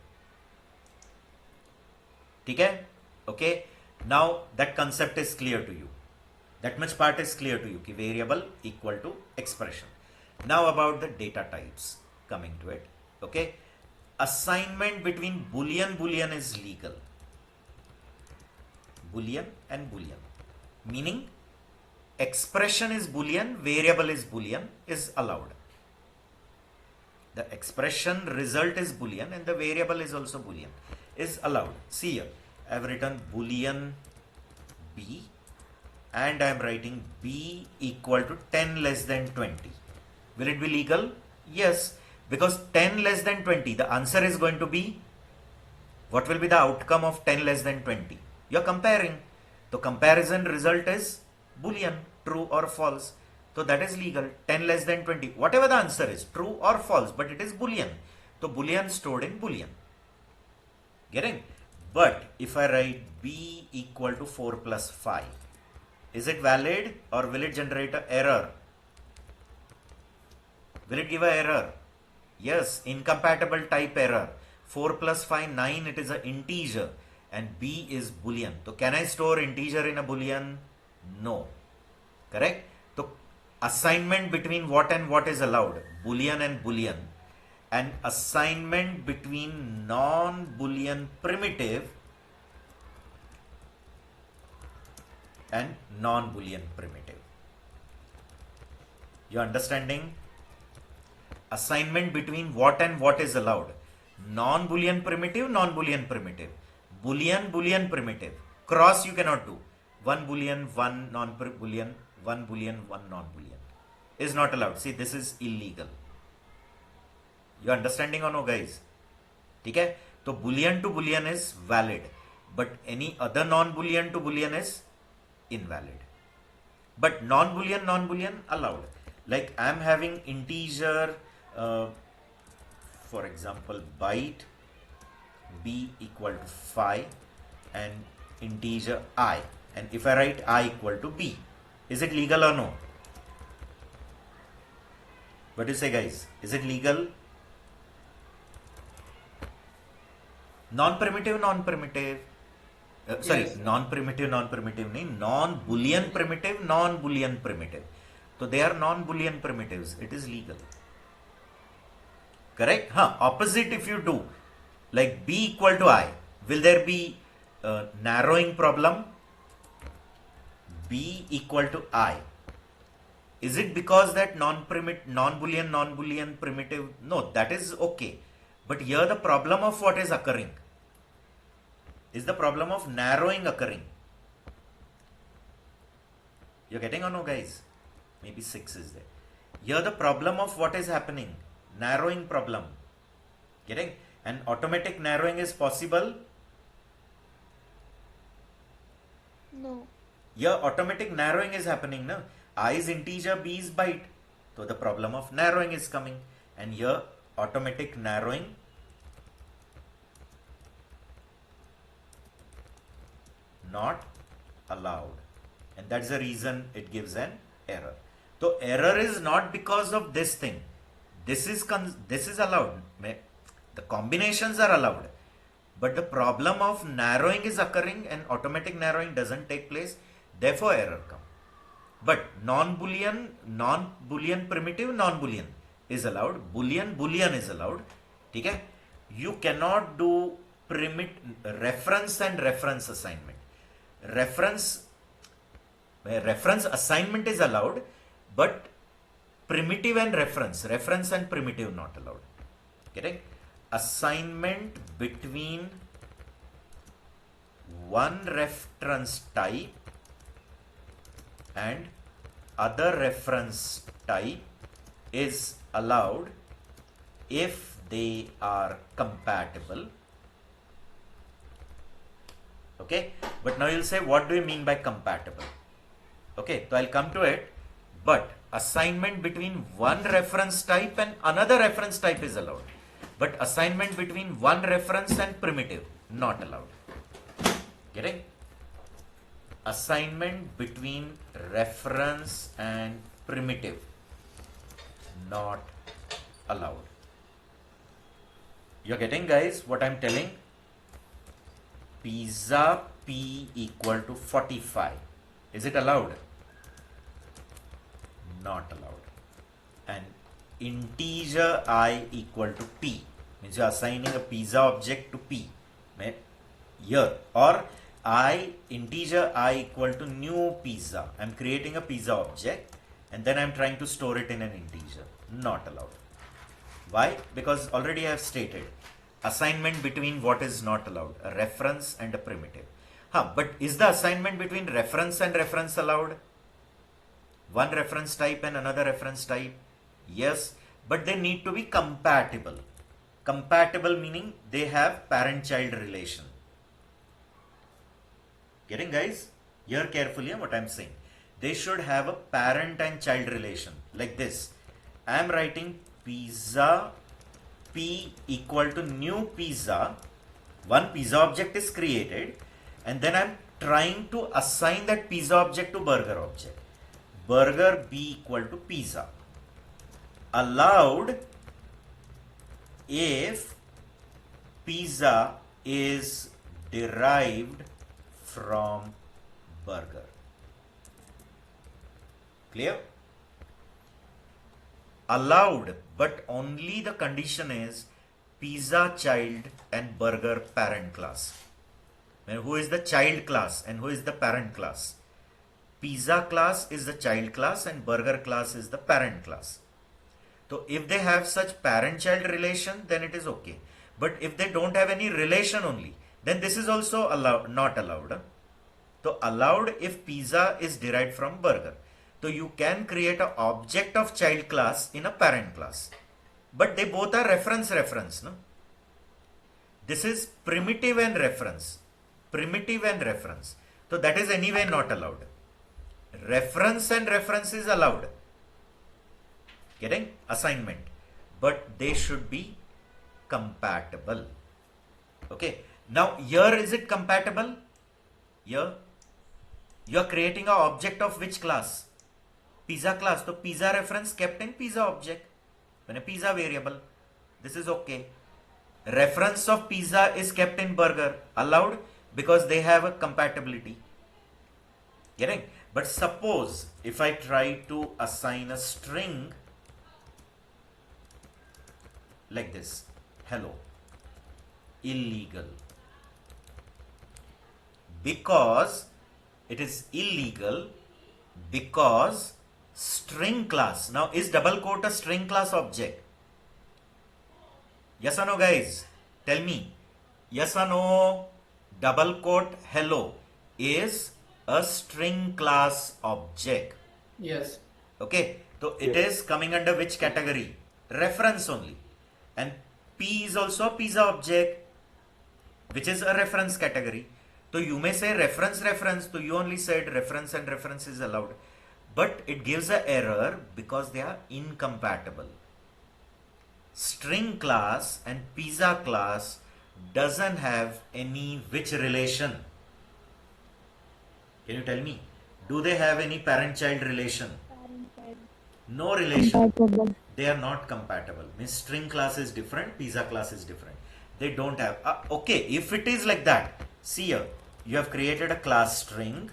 Okay? Okay? Now that concept is clear to you. That much part is clear to you. Ki variable equal to expression. Now about the data types. Coming to it. Okay? Assignment between Boolean is legal. Boolean and Boolean. Meaning expression is Boolean, variable is Boolean, is allowed. The expression result is Boolean and the variable is also Boolean, is allowed. See here, I have written Boolean B and I am writing B equal to 10 less than 20. Will it be legal? Yes, because 10 less than 20, the answer is going to be, what will be the outcome of 10 less than 20? You are comparing. The comparison result is Boolean, true or false. So that is legal. 10 less than 20. Whatever the answer is, true or false, but it is Boolean. So Boolean stored in Boolean. Getting? But if I write B equal to 4 plus 5, is it valid or will it generate an error? Will it give an error? Yes, incompatible type error. 4 plus 5, 9, it is an integer. And B is Boolean. So can I store integer in a Boolean? No. Correct? So assignment between what and what is allowed? Boolean and Boolean. And assignment between non-Boolean primitive and non-Boolean primitive. You understanding? Assignment between what and what is allowed? Non-Boolean primitive, non-Boolean primitive. Boolean, Boolean primitive. Cross you cannot do. One Boolean, one non-Boolean, one Boolean, one non-Boolean. Is not allowed. See, this is illegal. You understanding or no, guys? Okay? So Boolean to Boolean is valid. But any other non-Boolean to Boolean is invalid. But non-Boolean allowed. Like I am having integer, for example, byte B equal to 5 and integer I. And if I write I equal to B, is it legal or no? What do you say, guys? Is it legal? Non-primitive, non-primitive. Sorry, yes. Non-primitive, non-primitive. Non-Boolean primitive, non-Boolean primitive. So they are non-Boolean primitives. It is legal. Correct? Opposite if you do. Like B equal to I. Will there be a narrowing problem? B equal to I. Is it because that non-Boolean primitive? No, that is okay. But here the problem of what is occurring is the problem of narrowing occurring. You're getting or no, guys? Maybe 6 is there. Here the problem of what is happening? Narrowing problem. Getting? And automatic narrowing is possible? No. Here automatic narrowing is happening. No? I is integer, B is byte. So the problem of narrowing is coming. And here automatic narrowing not allowed. And that's the reason it gives an error. So error is not because of this thing. this is allowed. The combinations are allowed, but the problem of narrowing is occurring and automatic narrowing doesn't take place. Therefore, error come. But non-Boolean primitive, non-Boolean is allowed. Boolean is allowed. Okay? You cannot do reference and reference assignment. Reference assignment is allowed, but primitive and reference and primitive not allowed. Correct? Assignment between one reference type and other reference type is allowed if they are compatible. Okay, but now you'll say, what do you mean by compatible? Okay, so I'll come to it, but assignment between one reference type and another reference type is allowed, but assignment between one reference and primitive not allowed. Getting? Assignment between reference and primitive not allowed. You're getting, guys, what I'm telling? Pizza P equal to 45. Is it allowed? Not allowed. And integer I equal to P means you're assigning a pizza object to P here, or integer I equal to new pizza. I'm creating a pizza object and then I'm trying to store it in an integer. Not allowed. Why? Because already I have stated assignment between what is not allowed, a reference and a primitive. But is the assignment between reference and reference allowed? One reference type and another reference type? Yes, but they need to be compatible. Compatible meaning they have parent-child relation. Getting, guys? Hear carefully what I'm saying. They should have a parent and child relation like this. I am writing pizza P equal to new pizza. One pizza object is created and then I'm trying to assign that pizza object to burger object. Burger B equal to pizza. Allowed if pizza is derived from burger. Clear? Allowed, but only the condition is pizza child and burger parent class. Now, who is the child class and who is the parent class? Pizza class is the child class and burger class is the parent class. So if they have such parent-child relation, then it is okay. But if they don't have any relation only, then this is also not allowed. So allowed if pizza is derived from burger. So you can create an object of child class in a parent class. But they both are reference, no? This is primitive and reference. Primitive and reference. So that is anyway not allowed. Reference and reference is allowed. Getting? Assignment. But they should be compatible. Okay. Now here is it compatible? Here you are creating an object of which class? Pizza class. So pizza reference kept in pizza object. When a pizza variable. This is okay. Reference of pizza is kept in burger. Allowed because they have a compatibility. Getting? But suppose if I try to assign a string like this, hello, illegal, because it is illegal because string class. Now is double quote a string class object? Yes or no, guys? Tell me. Yes or no? Double quote hello is a string class object. Yes. Okay. So it is coming under which category? Reference only. And P is also a pizza object, which is a reference category. So you may say reference. So you only said reference and reference is allowed. But it gives an error because they are incompatible. String class and pizza class doesn't have any which relation. Can you tell me? Do they have any parent-child relation? No relation. They are not compatible. Means string class is different, pizza class is different. They don't have, okay, if it is like that, see here, you have created a class string,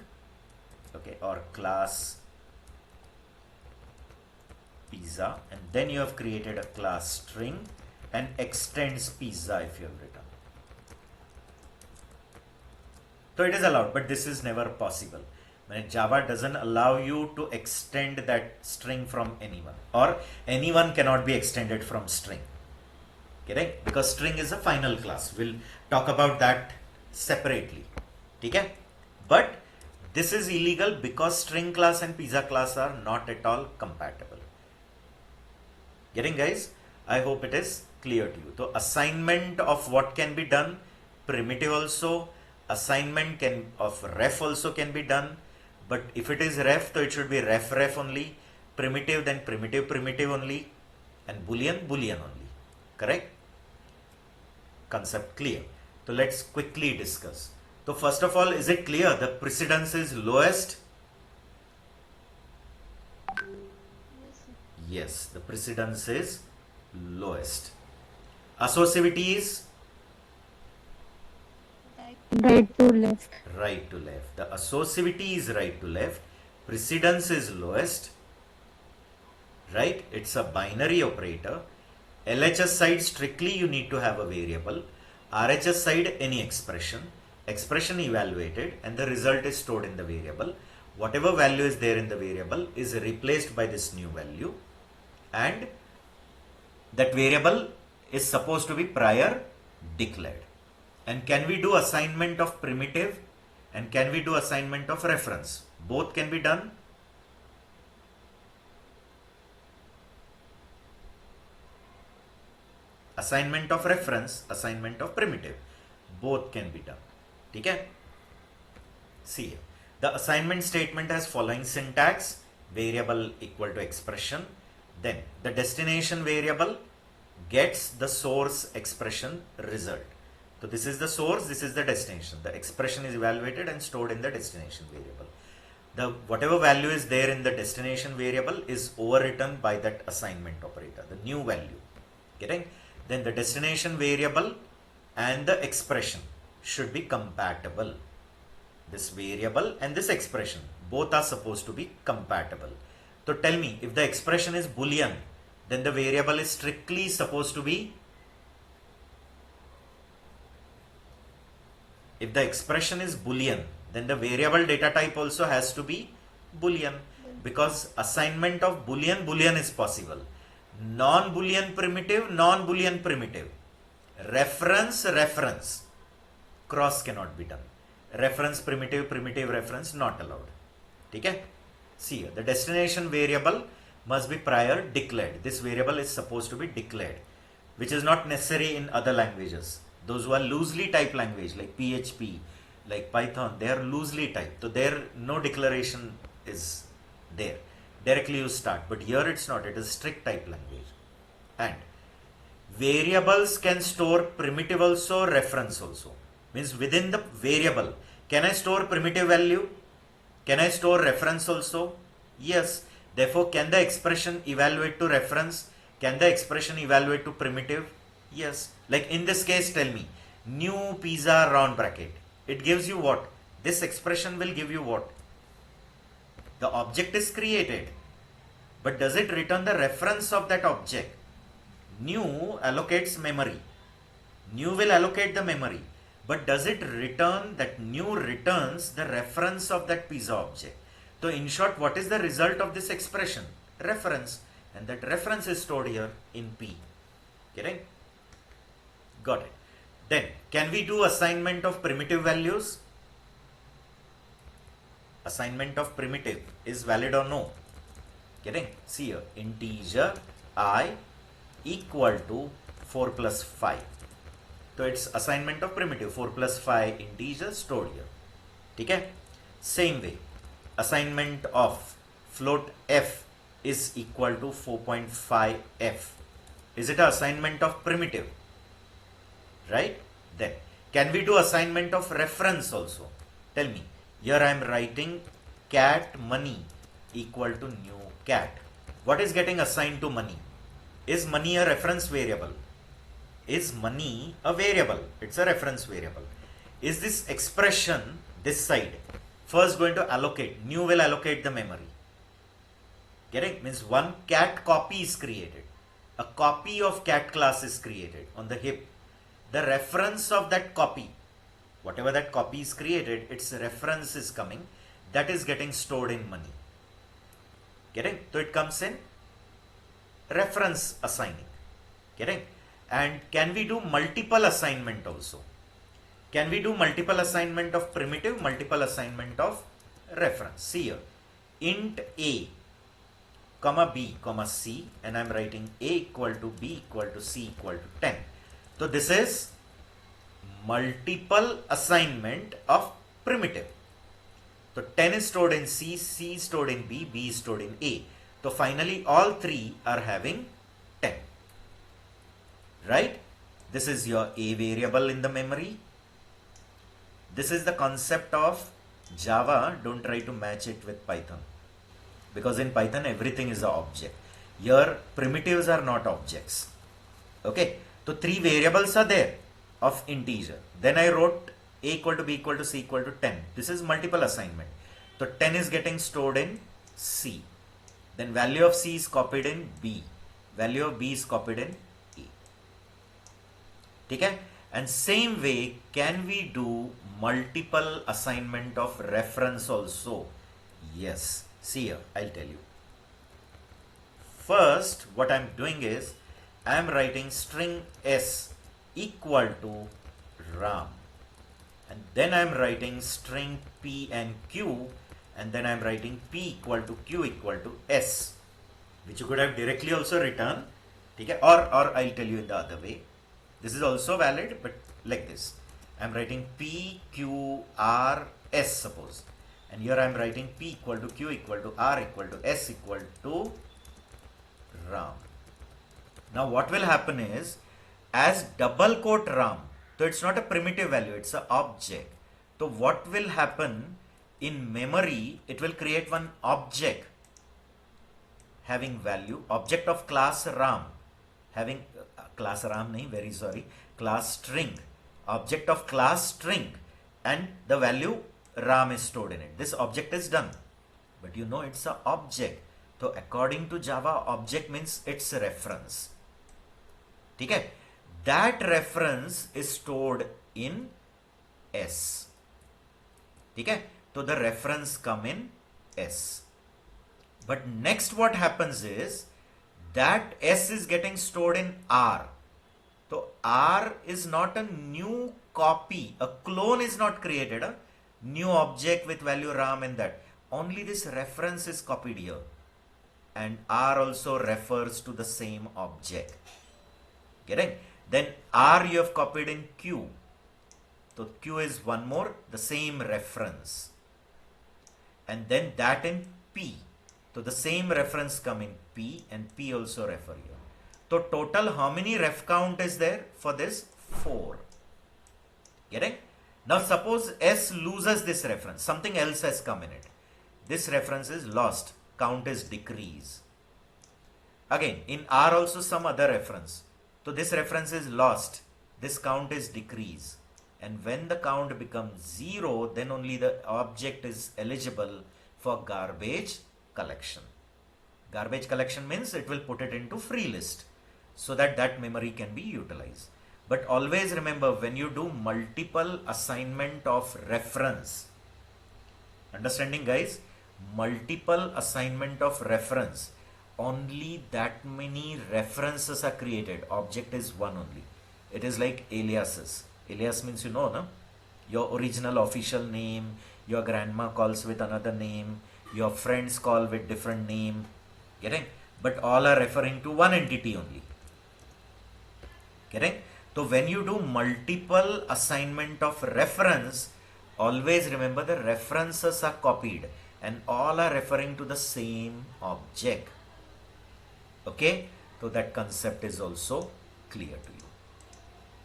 okay, or class pizza, and then you have created a class string and extends pizza if you have written. So it is allowed, but this is never possible. When Java doesn't allow you to extend that string from anyone, or anyone cannot be extended from string. Okay, because string is a final class. We'll talk about that separately. Okay, but this is illegal because string class and pizza class are not at all compatible. Getting, guys? I hope it is clear to you. So assignment of what can be done, primitive also, assignment of ref also can be done, but if it is ref, so it should be ref only, primitive then primitive only, and boolean only. Correct? Concept clear. So let's quickly discuss. So first of all, is it clear the precedence is lowest? Yes, the precedence is lowest. Associativity is Right to left. right to left. The associativity is right to left. Precedence is lowest. Right? It's a binary operator. LHS side strictly you need to have a variable. RHS side any expression. Expression evaluated and the result is stored in the variable. Whatever value is there in the variable is replaced by this new value, and that variable is supposed to be prior declared. And can we do assignment of primitive and can we do assignment of reference? Both can be done. Assignment of reference, assignment of primitive, both can be done. Okay? See here. The assignment statement has following syntax: variable equal to expression. Then the destination variable gets the source expression result. So this is the source, this is the destination. The expression is evaluated and stored in the destination variable. The whatever value is there in the destination variable is overwritten by that assignment operator, the new value. Getting? Then the destination variable and the expression should be compatible. This variable and this expression, both are supposed to be compatible. So tell me, if the expression is boolean, then the variable is strictly supposed to be, if the expression is boolean, then the variable data type also has to be boolean, because assignment of boolean is possible. Non-boolean primitive, reference, cross cannot be done. Reference primitive, reference not allowed. Okay? See here, the destination variable must be prior declared. This variable is supposed to be declared, which is not necessary in other languages. Those who are loosely typed language like PHP, like Python, they are loosely typed. So there no declaration is there. Directly you start. But here it's not. It is strict type language. And variables can store primitive also, reference also. Means within the variable, can I store primitive value? Can I store reference also? Yes. Therefore, can the expression evaluate to reference? Can the expression evaluate to primitive? Yes. Like in this case, tell me, new pizza round bracket. It gives you what? This expression will give you what? The object is created. But does it return the reference of that object? New allocates memory. New will allocate the memory. But does it return, that new returns the reference of that pizza object? So in short, what is the result of this expression? Reference. And that reference is stored here in P. Getting? Got it. Then, can we do assignment of primitive values? Assignment of primitive is valid or no? Getting? See here, integer I equal to 4 plus 5. So it's assignment of primitive, 4 plus 5 integer stored here. Okay? Same way, assignment of float f is equal to 4.5f. Is it an assignment of primitive? Right? Then, can we do assignment of reference also? Tell me. Here I am writing cat money equal to new cat. What is getting assigned to money? Is money a reference variable? Is money a variable? It's a reference variable. Is this expression, this side, first going to allocate? New will allocate the memory. Getting? Means one cat copy is created. A copy of cat class is created on the hip. The reference of that copy, whatever that copy is created, its reference is coming. That is getting stored in money. Getting? So it comes in reference assigning. Getting? And can we do multiple assignment also? Can we do multiple assignment of primitive, multiple assignment of reference? See here, int a comma b comma c, and I'm writing a equal to b equal to c equal to 10. So this is multiple assignment of primitive. So 10 is stored in c, c is stored in b, b is stored in a. So finally all three are having 10. Right? This is your a variable in the memory. This is the concept of Java. Don't try to match it with Python, because in Python everything is an object. Here primitives are not objects. Okay, so three variables are there of integer. Then I wrote a equal to b equal to c equal to 10. This is multiple assignment. So 10 is getting stored in c. Then value of c is copied in b. Value of b is copied in a. Okay? And same way, can we do multiple assignment of reference also? Yes. See here, I'll tell you. First, what I'm doing is, I'm writing string s equal to ram. And then I'm writing string p and q, and then I'm writing p equal to q equal to s, which you could have directly also written. Okay? Or I'll tell you in the other way. This is also valid, but like this. I'm writing P, Q, R, S suppose. And here I'm writing P equal to Q equal to R equal to S equal to ram. Now what will happen is, as double quote ram, so it's not a primitive value, it's an object. So what will happen in memory, it will create one object having value, object of class ram, having class ram nahi, very sorry, class string, object of class string, and the value ram is stored in it. This object is done, but you know it's an object. So according to Java, object means its reference. Okay? That reference is stored in S. Okay? So the reference come in S. But next what happens is, that S is getting stored in R. So R is not a new copy, a clone is not created, a new object with value ram in that. Only this reference is copied here. And R also refers to the same object. Getting? Then R you have copied in Q. So Q is one more, the same reference. And then that in P. So the same reference come in P, and P also refer here. So total how many ref count is there for this? 4. Getting? Now suppose S loses this reference. Something else has come in it. This reference is lost. Count is decrease. Again, in R also some other reference. So this reference is lost. This count is decrease. And when the count becomes 0, then only the object is eligible for garbage collection. Garbage collection means it will put it into free list, so that that memory can be utilized. But always remember, when you do multiple assignment of reference, understanding guys, multiple assignment of reference, only that many references are created. Object is one only. It is like aliases. Alias means, you know, no? Your original official name, your grandma calls with another name, your friends call with different name. Getting? But all are referring to one entity only. Getting? So when you do multiple assignment of reference, always remember the references are copied and all are referring to the same object. Okay? So that concept is also clear to you.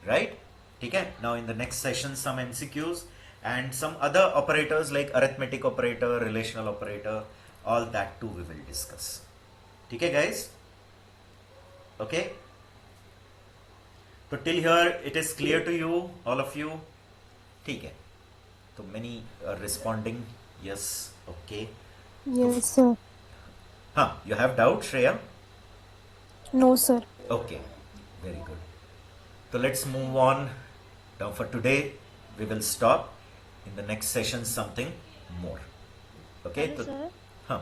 Right? Okay? Now in the next session, some MCQs and some other operators like arithmetic operator, relational operator, all that too we will discuss. Okay guys? Okay, so till here it is clear to you, all of you? ठीक है, तो many are responding yes. Okay, Yes, sir. you have doubt, Shreya? No, sir. Okay, very good. So let's move on. Now for today we will stop. In the next session something more. Okay, Hello, तो sir. हाँ